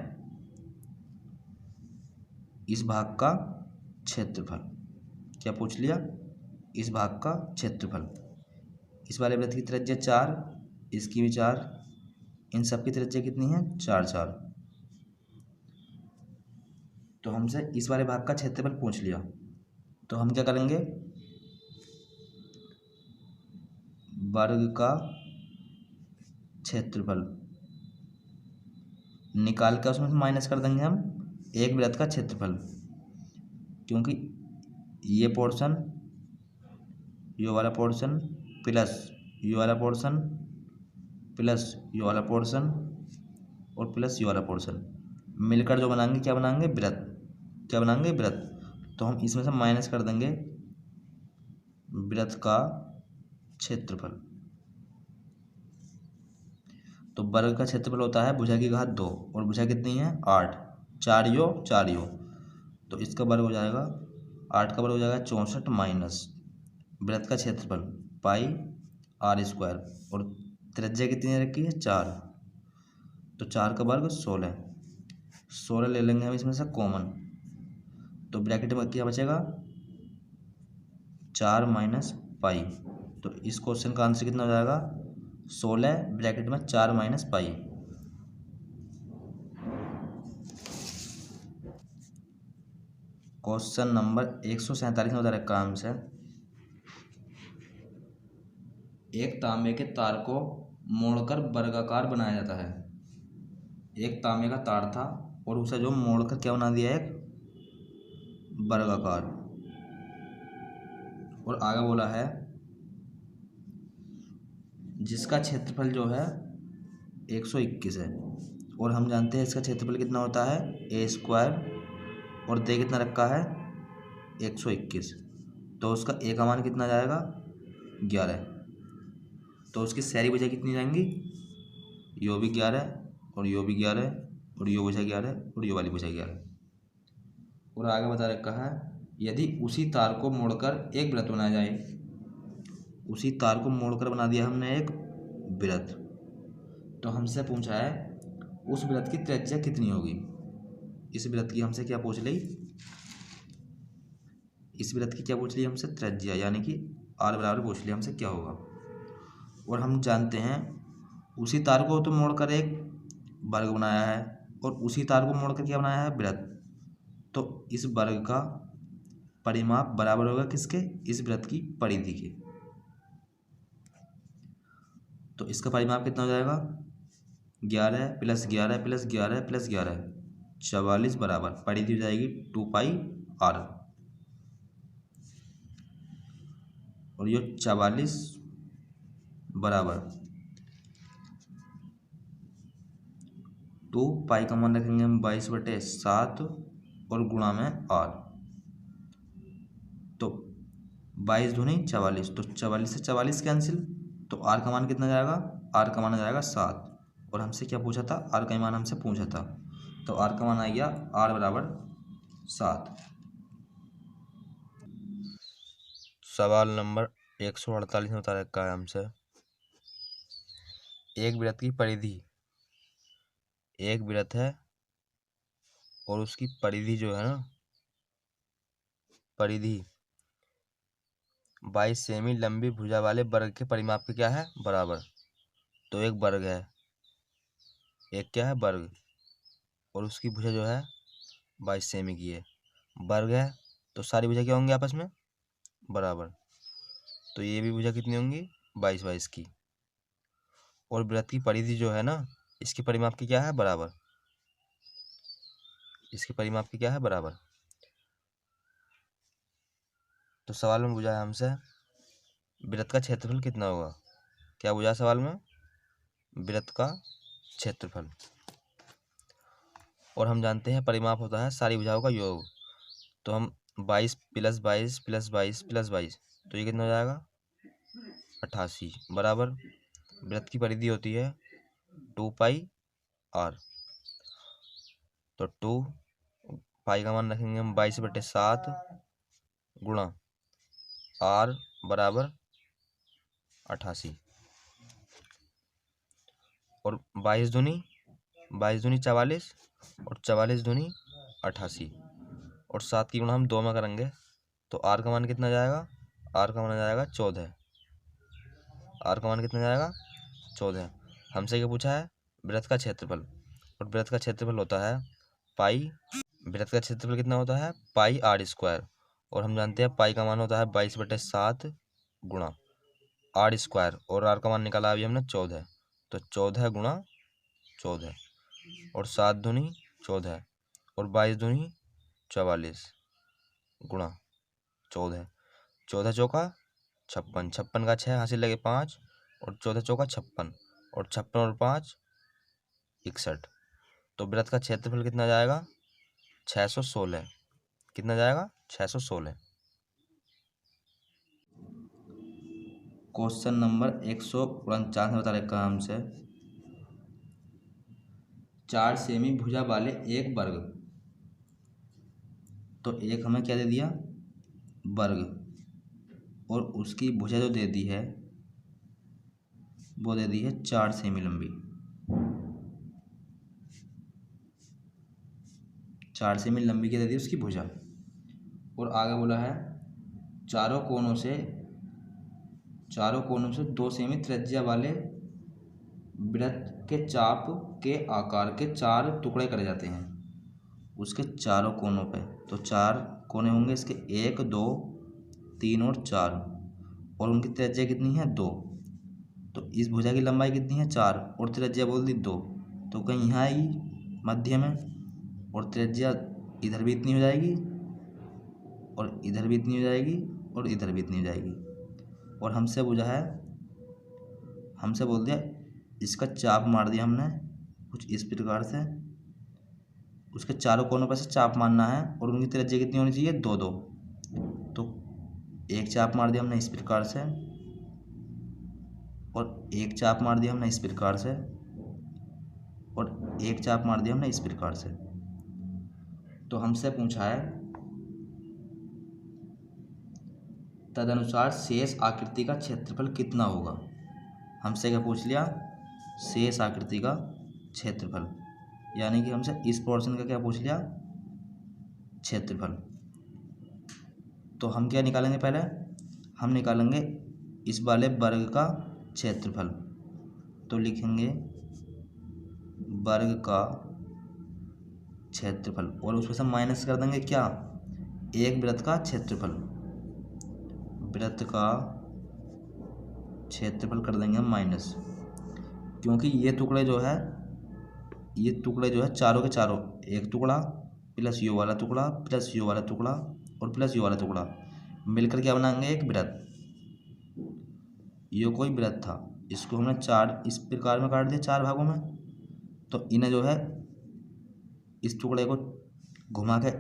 इस भाग का क्षेत्रफल, क्या पूछ लिया, इस भाग का क्षेत्रफल। इस वाले वृत्त की त्रिज्या 4, इसकी भी 4, इन सब की त्रिज्या कितनी है 4। तो हमसे इस वाले भाग का क्षेत्रफल पूछ लिया, तो हम क्या करेंगे वर्ग का क्षेत्रफल निकाल कर उसमें से माइनस कर देंगे हम एक वृत्त का क्षेत्रफल, क्योंकि ये पोर्शन ये वाला पोर्शन प्लस ये वाला पोर्शन प्लस ये वाला पोर्शन और प्लस ये वाला पोर्शन मिलकर जो बनाएंगे क्या बनाएंगे वृत्त, क्या बनाएंगे वृत्त। तो हम इसमें से माइनस कर देंगे वृत्त का क्षेत्रफल। तो वर्ग का क्षेत्रफल होता है भुजा की घात 2 और भुजा कितनी है 8, 4 यो, तो इसका वर्ग हो जाएगा 8 का वर्ग हो जाएगा 64 माइनस वृत्त का क्षेत्रफल πr² और त्रिज्या कितनी रखी है 4, तो 4 का वर्ग 16 ले लेंगे हम इसमें से कॉमन, तो ब्रैकेट में क्या बचेगा 4 माइनस पाई। तो इस क्वेश्चन का आंसर कितना हो जाएगा 16 ब्रैकेट में 4 माइनस पाई। क्वेश्चन नंबर 147 में बता रखा है हमसे, एक तांबे के तार को मोड़कर वर्गाकार बनाया जाता है। एक तांबे का तार था और उसे जो मोड़कर क्या बना दिया एक वर्गाकार, और आगे बोला है जिसका क्षेत्रफल जो है 121 है, और हम जानते हैं इसका क्षेत्रफल कितना होता है a² और दे कितना रखा है 121, तो उसका a का मान कितना जाएगा 11, तो उसकी सारी भुजा कितनी जाएंगी यो भी 11 और यो भी 11 और यो भुजा 11 और यो वाली भुजा 11। और आगे बता रखा है यदि उसी तार को मोड़कर एक वृत्त बनाया जाए, उसी तार को मोड़कर बना दिया हमने एक वृत्त, तो हमसे पूछा है उस वृत्त की त्रिज्या कितनी होगी। इस वृत्त की हमसे क्या पूछ ली, इस वृत्त की क्या पूछ ली हमसे त्रिज्या, यानी कि r बराबर पूछ लिया हमसे क्या होगा। और हम जानते हैं उसी तार को तो मोड़कर एक वर्ग बनाया है और उसी तार को मोड़कर क्या बनाया है वृत्त, तो इस वर्ग का परिमाप बराबर होगा किसके इस वृत्त की परिधि के। तो इसका परिमाप कितना हो जाएगा 11 + 11 + 11 + 11, 44 बराबर परिधि हो जाएगी 2πr, और ये 44 बराबर 2 पाई का मान रखेंगे हम 22/7 और गुणा में r। तो 22 दूनी 44, तो 44 से 44 कैंसिल, तो r का मान कितना जाएगा, r का मान आ जाएगा 7। और हमसे क्या पूछा था, r का मान हमसे पूछा था, तो r का मान आ गया r बराबर 7। सवाल नंबर 148 में बता रखा है हमसे, एक वृत्त की परिधि, एक वृत्त है और उसकी परिधि जो है ना, परिधि 22 सेमी लंबी भुजा वाले वर्ग के परिमाप के क्या है, बराबर। तो एक वर्ग है, एक क्या है, वर्ग, और उसकी भुजा जो है 22 सेमी की है। वर्ग है तो सारी भुजा क्या होंगी, आपस में बराबर। तो ये भी भुजा कितनी होंगी, 22 की। और वृत्त की परिधि जो है ना, इसके परिमाप की क्या है, बराबर। इसके परिमाप की क्या है, बराबर। तो सवाल में पूछा है हमसे वृत्त का क्षेत्रफल कितना होगा। क्या पूछा सवाल में, वृत्त का क्षेत्रफल। और हम जानते हैं परिमाप होता है सारी भुजाओं का योग। तो हम 22 + 22 + 22 + 22, तो ये कितना हो जाएगा, 88 बराबर। वृत्त की परिधि होती है 2πr, तो 2 पाई का मान रखेंगे हम 22/7 गुणा r बराबर 88। और 22 दूनी 44 और 44 दूनी 88, और 7 की गुणा हम 2 में करेंगे तो r का मान कितना जाएगा, r का मान जाएगा 14। r का मान कितना जाएगा, 14। हमसे क्या पूछा है, वृत्त का क्षेत्रफल। और वृत्त का क्षेत्रफल होता है पाई, वृत्त का क्षेत्रफल कितना होता है, πr²। और हम जानते हैं पाई का मान होता है 22/7 गुणा r², और r का मान निकाला अभी हमने 14, तो 14 गुणा 14, और 7 दूनी 14, और 22 दूनी 44 गुणा 14, 14 चौका 56, 56 का 6 हासिल लगे 5, और 14 चौका 56, और 56 और 5 61। तो वृत्त का क्षेत्रफल कितना जाएगा, 616। कितना जाएगा, 616। क्वेश्चन नंबर 149 में बता रखा है हमसे 4 सेमी भुजा वाले एक वर्ग, तो एक हमें क्या दे दिया, वर्ग, और उसकी भुजा जो दे दी है वो दे दी है 4 सेमी लंबी, 4 सेमी लंबी क्या दे दी उसकी भुजा। और आगे बोला है चारों कोनों से 2 सेमी त्रिज्या वाले वृत्त के चाप के आकार के 4 टुकड़े करे जाते हैं उसके चारों कोनों पे। तो 4 कोने होंगे इसके, 1 2 3 और 4, और उनकी त्रिज्या कितनी है, 2। तो इस भुजा की लंबाई कितनी है, 4, और त्रिज्या बोल दी 2, तो कहीं यहाँ आएगी मध्य में, और त्रिज्या इधर भी इतनी हो जाएगी, और इधर भी इतनी हो जाएगी, और इधर भी इतनी हो जाएगी। और हमसे पूछा है, हमसे बोल दिया इसका चाप मार दिया हमने कुछ इस प्रकार से, उसके चारों कोनों पर से चाप मारना है, और उनकी त्रिज्या कितनी होनी चाहिए, 2 2। तो एक चाप मार दिया हमने इस प्रकार से, और एक चाप मार दिया हमने इस प्रकार से, और एक चाप मार दिया हमने इस प्रकार से। तो हमसे पूछा है तदनुसार शेष आकृति का क्षेत्रफल कितना होगा। हमसे क्या पूछ लिया, शेष आकृति का क्षेत्रफल, यानी कि हमसे इस पोर्शन का क्या पूछ लिया, क्षेत्रफल। तो हम क्या निकालेंगे, पहले हम निकालेंगे इस वाले वर्ग का क्षेत्रफल। तो लिखेंगे वर्ग का क्षेत्रफल, और उसमें से माइनस कर देंगे क्या, एक वृत्त का क्षेत्रफल, वृत्त का क्षेत्रफल कर देंगे हम माइनस, क्योंकि ये टुकड़े जो है ये टुकड़े जो है चारों के चारों, एक टुकड़ा प्लस यो वाला टुकड़ा प्लस यो वाला टुकड़ा और प्लस यो वाला टुकड़ा मिलकर क्या बनाएंगे, एक वृत्त। ये कोई वृत्त था, इसको हमने चार इस प्रकार में काट दिया, चार भागों में। तो इन्हें जो है इस टुकड़े को घुमा के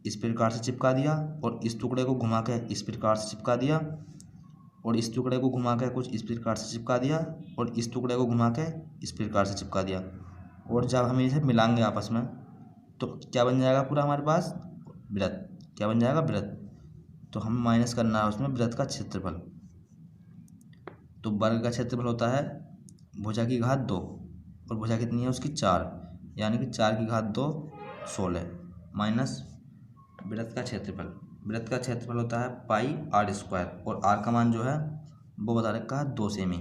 इस प्रकार से चिपका दिया और इस टुकड़े को घुमा के इस प्रकार से चिपका दिया और इस टुकड़े को घुमा के कुछ इस प्रकार से चिपका दिया और इस टुकड़े को घुमा के इस प्रकार से चिपका दिया। और जब हम इसे मिलाएंगे आपस में तो क्या बन जाएगा पूरा हमारे पास, वृत्त। क्या बन जाएगा, वृत्त। तो हम माइनस करना है उसमें वृत्त का क्षेत्रफल। तो वर्ग का क्षेत्रफल होता है भुजा की घात 2 और भुजा कितनी है उसकी 4, यानी कि 4 की घात 2 16 माइनस वृत्त का क्षेत्रफल। वृत्त का क्षेत्रफल होता है पाई आर स्क्वायर और आर का मान जो है वो बता रखा है 2 सेमी।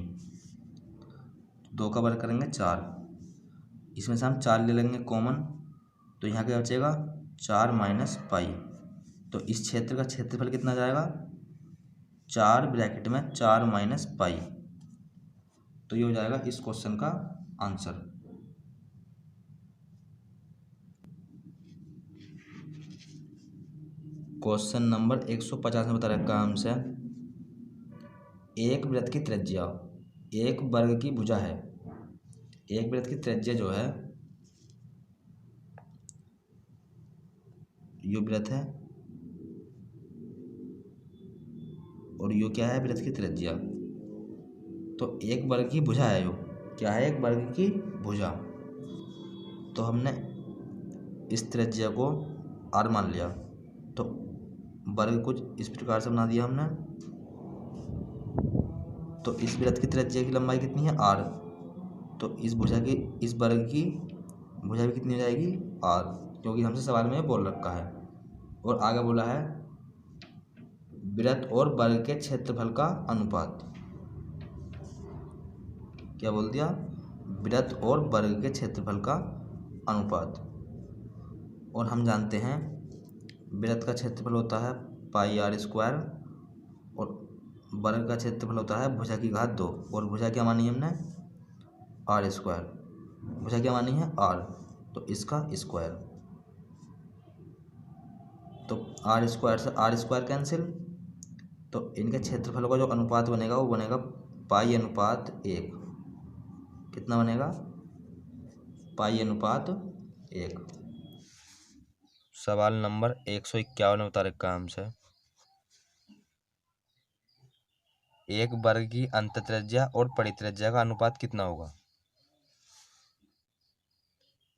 2 का वर्ग करेंगे 4, इसमें से हम 4 ले लेंगे कॉमन, तो यहाँ क्या बचेगा 4 माइनस पाई। तो इस क्षेत्र का क्षेत्रफल कितना जाएगा 4 ब्रैकेट में 4 माइनस पाई। तो ये हो जाएगा इस क्वेश्चन का आंसर। क्वेश्चन नंबर 150 में बता रखा है हमसे, एक वृत्त की त्रिज्या एक वर्ग की भुजा है। एक वृत्त की त्रिज्या जो है यो वृत्त है और यो क्या है, वृत्त की त्रिज्या। तो एक वर्ग की भुजा है, यो क्या है, एक वर्ग की भुजा। तो हमने इस त्रिज्या को आर मान लिया, तो वर्ग कुछ इस प्रकार से बना दिया हमने। तो इस वृत्त की त्रिज्या की लंबाई कितनी है आर, तो इस भुजा की, इस वर्ग की भुजा भी कितनी हो जाएगी आर, क्योंकि हमसे सवाल में बोल रखा है। और आगे बोला है वृत्त और वर्ग के क्षेत्रफल का अनुपात। क्या बोल दिया, वृत्त और वर्ग के क्षेत्रफल का अनुपात। और हम जानते हैं वृत्त का क्षेत्रफल होता है पाई आर स्क्वायर और वर्ग का क्षेत्रफल होता है भुजा की घात 2। और भुजा क्या मानी है हमने, आर स्क्वायर। भुजा क्या मानी है आर, तो इसका स्क्वायर। तो आर स्क्वायर से आर स्क्वायर कैंसिल, तो इनके क्षेत्रफल का जो अनुपात बनेगा वो बनेगा पाई अनुपात 1। कितना बनेगा, पाई अनुपात 1। सवाल नंबर 151 में बता रखा है हमसे, एक वर्ग की अंतःत्रिज्या और परित्रिज्या का अनुपात कितना होगा।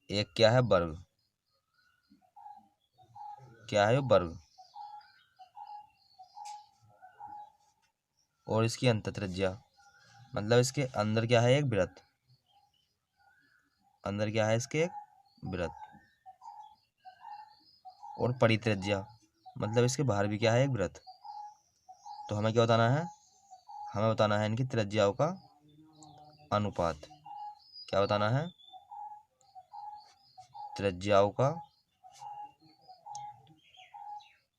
एक क्या है वर्ग, क्या है वर्ग, और इसकी अंतःत्रिज्या मतलब इसके अंदर क्या है, एक वृत्त। अंदर क्या है इसके, एक वृत्त। और परित्रिज्या मतलब इसके बाहर भी क्या है, एक वृत्त। तो हमें क्या बताना है, हमें बताना है इनकी त्रिज्याओं का अनुपात। क्या बताना है, त्रिज्याओं का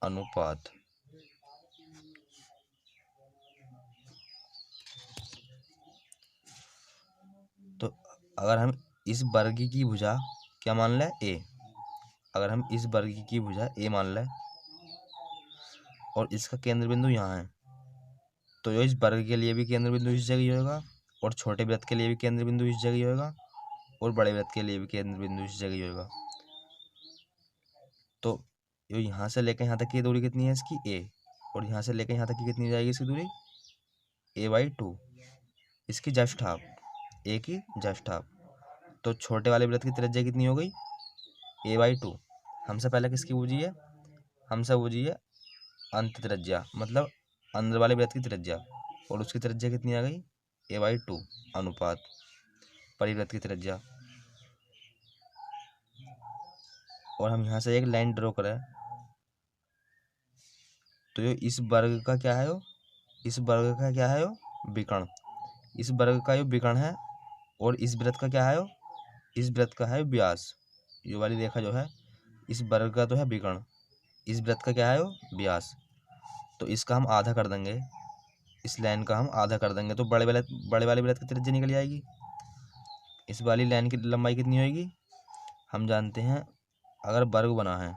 अनुपात। तो अगर हम इस वर्ग की भुजा क्या मान लें, ए। अगर हम इस वर्ग की भुजा ए मान लें और इसका केंद्र बिंदु यहाँ है, तो जो इस वर्ग के लिए भी केंद्र बिंदु इस जगह ही होगा और छोटे वृत्त के लिए भी केंद्र बिंदु इस जगह ही होगा और बड़े वृत्त के लिए भी केंद्र बिंदु इस जगह ही होगा। तो जो यहाँ से लेकर यहाँ तक की दूरी कितनी है इसकी, ए। और यहाँ से लेकर यहाँ तक की कितनी जाएगी इसकी दूरी, a/2। इसकी जस्ट हाफ, ए की जस्ट हाफ। तो छोटे वाले वृत्त की त्रिज्या कितनी हो गई, a/2। हमसे पहले किसकी बूझी है, हमसे बूझी है अंत त्रिज्या मतलब अंदर वाले वृत्त की त्रिज्या, और उसकी त्रिज्या कितनी आ गई, a/2 अनुपात परिवृत्त की त्रिज्या। और हम यहाँ से एक लाइन ड्रॉ करें, तो ये इस वर्ग का क्या है, इस वर्ग का क्या है, विकर्ण। इस वर्ग का ये विकर्ण है और इस वृत्त का क्या है, इस वृत्त का है व्यास। ये वाली रेखा जो है इस वर्ग का तो है विकर्ण, इस वृत्त का क्या है व्यास। तो इसका हम आधा कर देंगे, इस लाइन का हम आधा कर देंगे, तो बड़े वाले वृत्त की त्रिज्या निकल जाएगी। इस वाली लाइन की लंबाई कितनी होगी, हम जानते हैं अगर वर्ग बना है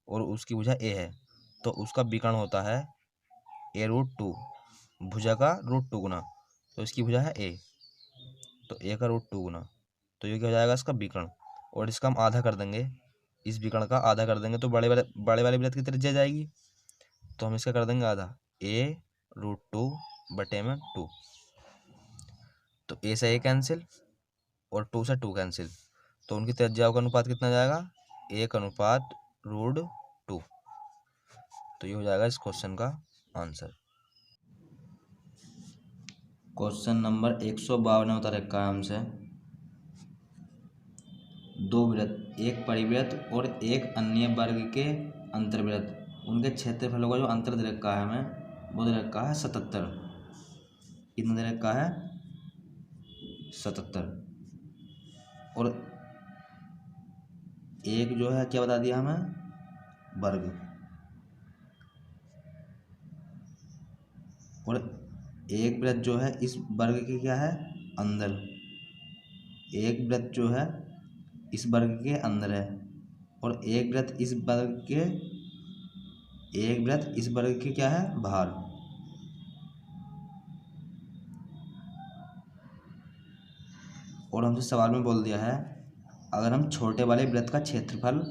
और उसकी भुजा ए है तो उसका विकर्ण होता है a√2, भुजा का √2 गुना, तो इसकी भुजा है ए, तो ए का √2 गुना, तो ये क्या हो जाएगा इसका विकर्ण। और इसका हम आधा कर देंगे, इस विकर्ण का आधा कर देंगे तो बड़े वाले वृत्त की त्रिज्या जाएगी, तो हम इसका कर देंगे आधा, a√2 बटे में 2, तो a से a कैंसिल और 2 से 2 कैंसिल, तो उनकी त्रिज्याओं का अनुपात कितना जाएगा, 1:√2। तो ये हो जाएगा इस क्वेश्चन का आंसर। क्वेश्चन नंबर 152 उत्तर रखा है हमसे। दो वृत्त, एक परिवृत्त और एक अन्य वर्ग के अंतर्वृत्त, उनके क्षेत्रफलों का जो अंतर दे रखा है हमें वो दे रखा है 77। कितना दे रखा है, 77। और एक जो है क्या बता दिया हमें, वर्ग, और एक वृत्त जो है इस वर्ग के क्या है, अंदर, एक वृत्त जो है इस वर्ग के अंदर है और एक वृत्त इस वर्ग के, एक वृत्त इस वर्ग के क्या है, बाहर। और हमसे सवाल में बोल दिया है अगर हम छोटे वाले वृत्त का क्षेत्रफल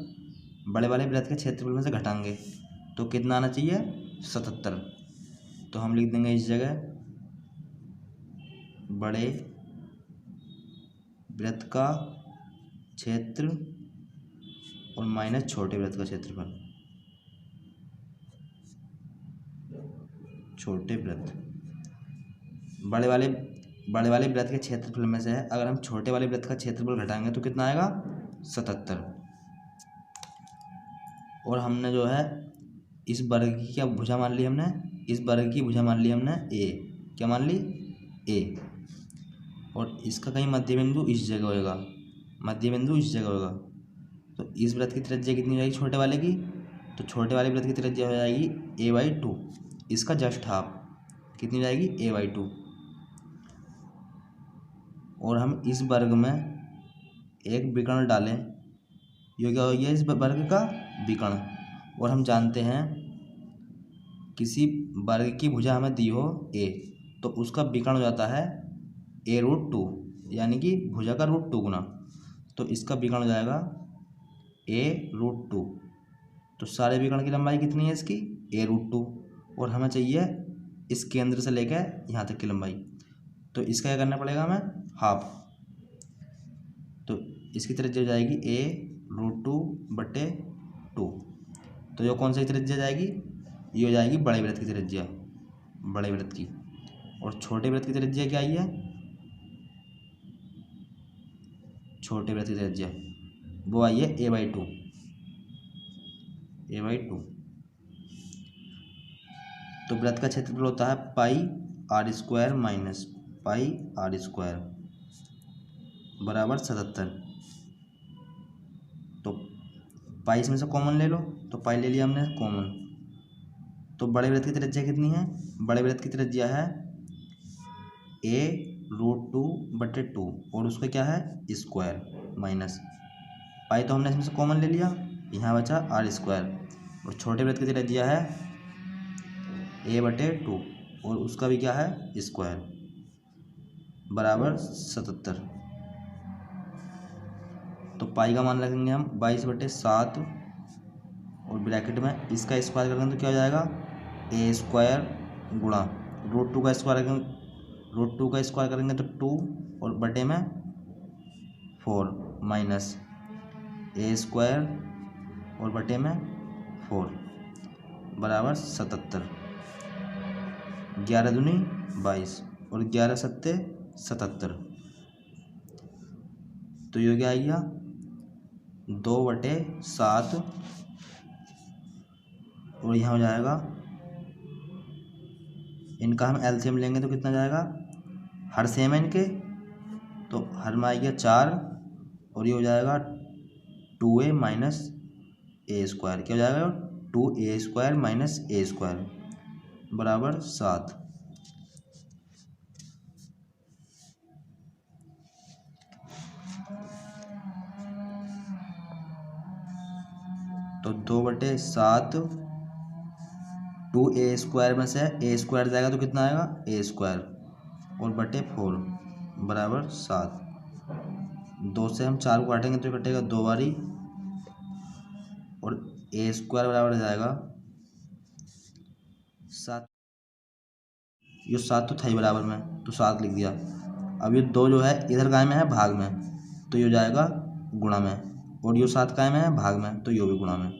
बड़े वाले वृत्त के क्षेत्रफल में से घटाएंगे तो कितना आना चाहिए, 77। तो हम लिख देंगे इस जगह बड़े वृत्त का क्षेत्र और माइनस छोटे वृत्त का क्षेत्रफल। छोटे वृत्त बड़े वाले वृत्त के क्षेत्रफल में से है, अगर हम छोटे वाले वृत्त का क्षेत्रफल घटाएंगे तो कितना आएगा, 77। और हमने जो है इस वर्ग की क्या भुजा मान ली, हमने इस वर्ग की भुजा मान ली हमने ए, क्या मान ली, ए। और इसका कहीं मध्य बिंदु इस जगह होगा, मध्य बिंदु इस जगह होगा, तो इस वृत्त की त्रिज्या कितनी हो जाएगी छोटे वाले की, तो छोटे वाले वृत्त की त्रिज्या हो जाएगी a/2, इसका जस्ट हाफ, कितनी हो जाएगी, a/2। और हम इस वर्ग में एक विकर्ण डालें, ये क्या हो गया, इस वर्ग का विकर्ण। और हम जानते हैं किसी वर्ग की भुजा हमें दी हो a, तो उसका विकर्ण हो जाता है a√2, यानी कि भुजा का √2 गुना, तो इसका विकर्ण हो जाएगा a√2। तो सारे विकर्ण की लंबाई कितनी है इसकी, a√2, और हमें चाहिए इस केंद्र से लेकर यहाँ तक की लंबाई, तो इसका क्या करना पड़ेगा हमें, हाफ। तो इसकी त्रिज्या हो जाएगी a√2 बटे 2, तो ये कौन सी त्रिज्या जाएगी, ये हो जाएगी बड़े वृत्त की त्रिज्या, बड़े वृत्त की। और छोटे वृत्त की त्रिज्या क्या आई है, छोटे वृत्त की त्रिज्या वो आई है a/2, a/2। तो वृत्त का क्षेत्रफल होता है πr² माइनस πr² बराबर 77। तो पाई इसमें से कॉमन ले लो, तो पाई ले लिया हमने कॉमन। तो बड़े वृत्त की त्रिज्या कितनी है, बड़े वृत्त की त्रिज्या है a√2 बटे 2 और उसका क्या है, स्क्वायर माइनस पाई, तो हमने इसमें से कॉमन ले लिया, यहाँ बचा r²। और छोटे वृत्त की त्रिज्या है a/2 और उसका भी क्या है, स्क्वायर बराबर 77। तो पाई का मान रखेंगे हम 22/7 और ब्रैकेट में इसका स्क्वायर करेंगे तो क्या हो जाएगा, a² गुणा √2 का स्क्वायर करेंगे, √2 का स्क्वायर करेंगे तो 2 और बटे में 4 माइनस a² और बटे में 4 बराबर 77। 11 दूनी 22 और 11 सत्ते 77, तो ये क्या आएगा 2/7 और यहाँ हो जाएगा, इनका हम एलसीएम लेंगे तो कितना जाएगा, हर सेम है इनके, तो हर में आएगा 4 और ये हो जाएगा 2a माइनस a², क्या हो जाएगा 2a² माइनस a² बराबर 7। तो 2/7 2a² में से a² जाएगा तो कितना आएगा a² और बटे 4 बराबर 7। 2 से हम 4 को काटेंगे तो कटेगा 2 बारी और a² बराबर हो जाएगा 7। ये 7 तो था ही बराबर में तो 7 लिख दिया। अब ये 2 जो है इधर काय में है भाग में तो ये हो जाएगा गुणा में, और ये 7 काय में है भाग में तो ये भी गुणा में,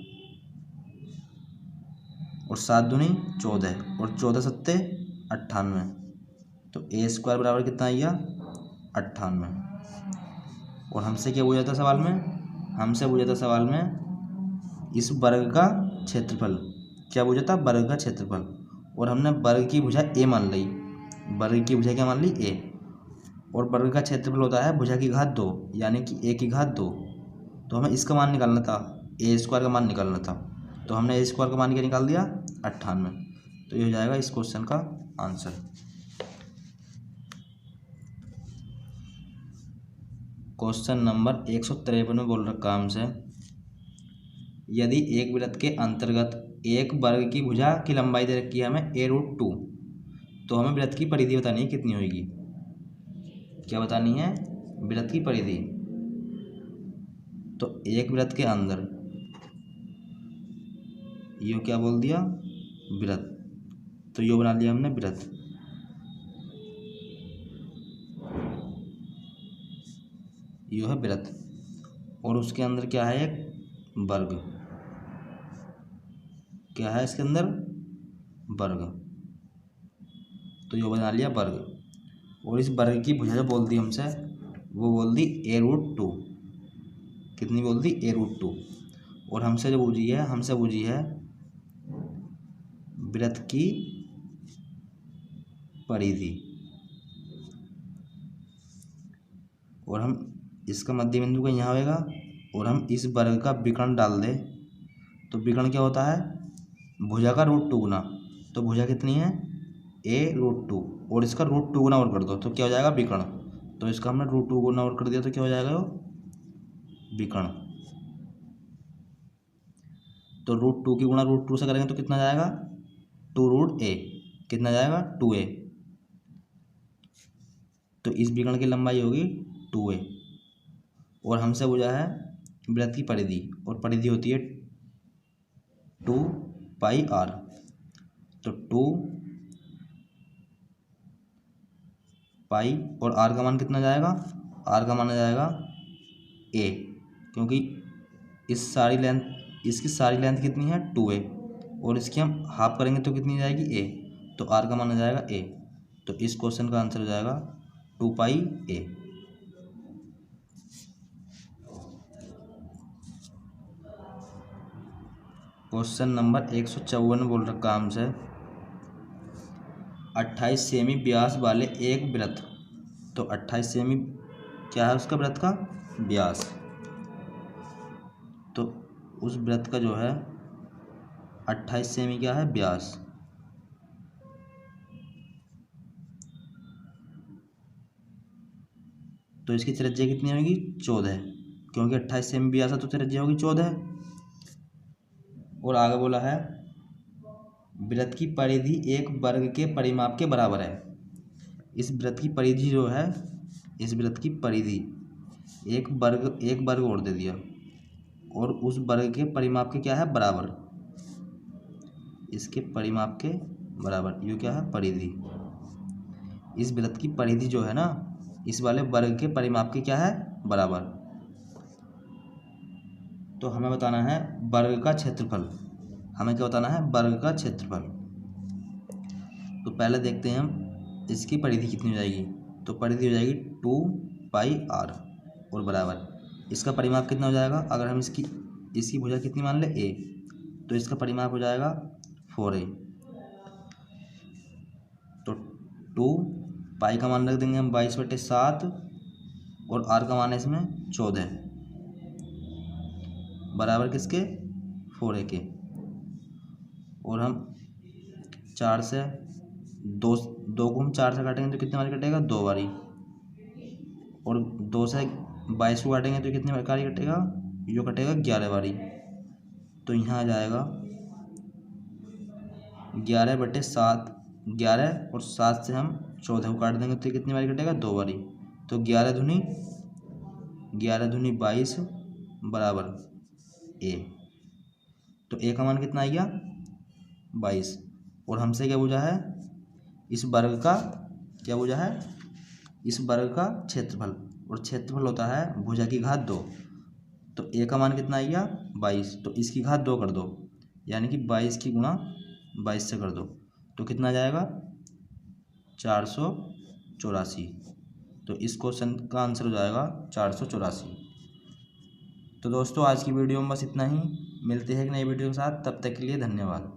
और 7 दूनी 14 और 14 सत्ते 98। तो a² बराबर कितना आ गया 98। और हमसे क्या पूछा था सवाल में, हमसे पूछा था सवाल में इस वर्ग का क्षेत्रफल। क्या पूछा था, वर्ग का क्षेत्रफल। और हमने वर्ग की भुजा a मान ली, वर्ग की भुजा क्या मान ली a, और वर्ग का क्षेत्रफल होता है भुजा की घात 2 यानी कि a की घात 2। तो हमें इसका मान निकालना था, a² का मान निकालना था, तो हमने a² का मान क्या निकाल दिया 98। तो ये हो जाएगा इस क्वेश्चन का आंसर। क्वेश्चन नंबर 153 में बोल रखा हमसे, यदि एक वृत्त के अंतर्गत एक वर्ग की भुजा की लंबाई दे रखी है हमें a√2, तो हमें वृत्त की परिधि बतानी है कितनी होगी। क्या बतानी है, वृत्त की परिधि। तो एक वृत्त के अंदर ये क्या बोल दिया वृत्त, तो ये बना लिया हमने वृत्त। ये है वृत्त और उसके अंदर क्या है एक वर्ग, क्या है इसके अंदर वर्ग, तो ये बना लिया वर्ग। और इस वर्ग की भुजा जो बोल दी हमसे वो बोल दी a√2, कितनी बोल दी a√2। और हमसे जो पूछी है, हमसे पूछी है वृत्त की परिधि। और हम इसका मध्य बिंदु का यहाँ होएगा और हम इस वर्ग का विकर्ण डाल दें तो विकर्ण क्या होता है भुजा का √2 गुना, तो भुजा कितनी है a√2 और इसका √2 गुना और कर दो तो क्या हो जाएगा विकर्ण। तो इसका हमने √2 गुना और कर दिया तो क्या हो जाएगा विकर्ण। तो √2 की गुणा √2 से करेंगे तो कितना जाएगा 2√a, कितना जाएगा 2a। तो इस विकर्ण की लंबाई होगी 2a। और हमसे पूछा है वृत्त की परिधि, और परिधि होती है 2πr। तो 2π और r का मान कितना जाएगा, r का मान आ जाएगा a, क्योंकि इस सारी लेंथ, इसकी सारी लेंथ कितनी है 2a और इसकी हम हाफ करेंगे तो कितनी जाएगी a, तो r का मान आ जाएगा a। तो इस क्वेश्चन का आंसर हो जाएगा 2πa। क्वेश्चन नंबर 154 बोल रखा हमसे, 28 सेमी व्यास वाले एक वृत्त। तो 28 सेमी क्या है उसका वृत्त का व्यास, तो उस वृत्त का जो है 28 सेमी क्या है व्यास। तो इसकी त्रिज्या कितनी होगी 14, क्योंकि 28 सेमी व्यास है तो त्रिज्या होगी 14। और आगे बोला है वृत्त की परिधि एक वर्ग के परिमाप के बराबर है। इस वृत्त की परिधि जो है, इस वृत्त की परिधि एक वर्ग और दे दिया और उस वर्ग के परिमाप के क्या है बराबर, इसके परिमाप के बराबर, ये क्या है परिधि। इस वृत्त की परिधि जो है ना इस वाले वर्ग के परिमाप के क्या है बराबर। तो हमें बताना है वर्ग का क्षेत्रफल, हमें क्या बताना है वर्ग का क्षेत्रफल। तो पहले देखते हैं हम इसकी परिधि कितनी हो जाएगी, तो परिधि हो जाएगी 2πr और बराबर इसका परिमाप कितना हो जाएगा, अगर हम इसकी भुजा कितनी मान ले a, तो इसका परिमाप हो जाएगा 4a। तो 2π का मान रख देंगे हम 22/7 और r का मान है इसमें 14 बराबर किसके 4a के। और हम 4 से 2 को हम 4 से काटेंगे तो कितने बारी कटेगा 2 बारी, और 2 से 22 को काटेंगे तो कितने बारी कटेगा, यो कटेगा 11 बारी। तो यहाँ आ जाएगा 11/7। 11 और 7 से हम 14 को काट देंगे तो कितनी बारी कटेगा? 2 बारी। तो 11 दूनी 22 बराबर ए। तो ए का मान कितना आ गया? 22। और हमसे क्या पूछा है? इस वर्ग का क्या पूछा है? इस वर्ग का क्षेत्रफल, और क्षेत्रफल होता है भुजा की घात 2। तो ए का मान कितना आ गया? 22। तो इसकी घात 2 कर दो, यानी कि 22 की गुणा 22 से कर दो तो कितना आ जाएगा? 484। तो इस क्वेश्चन का आंसर हो जाएगा 484। तो दोस्तों आज की वीडियो में बस इतना ही। मिलते हैं एक नई वीडियो के साथ, तब तक के लिए धन्यवाद।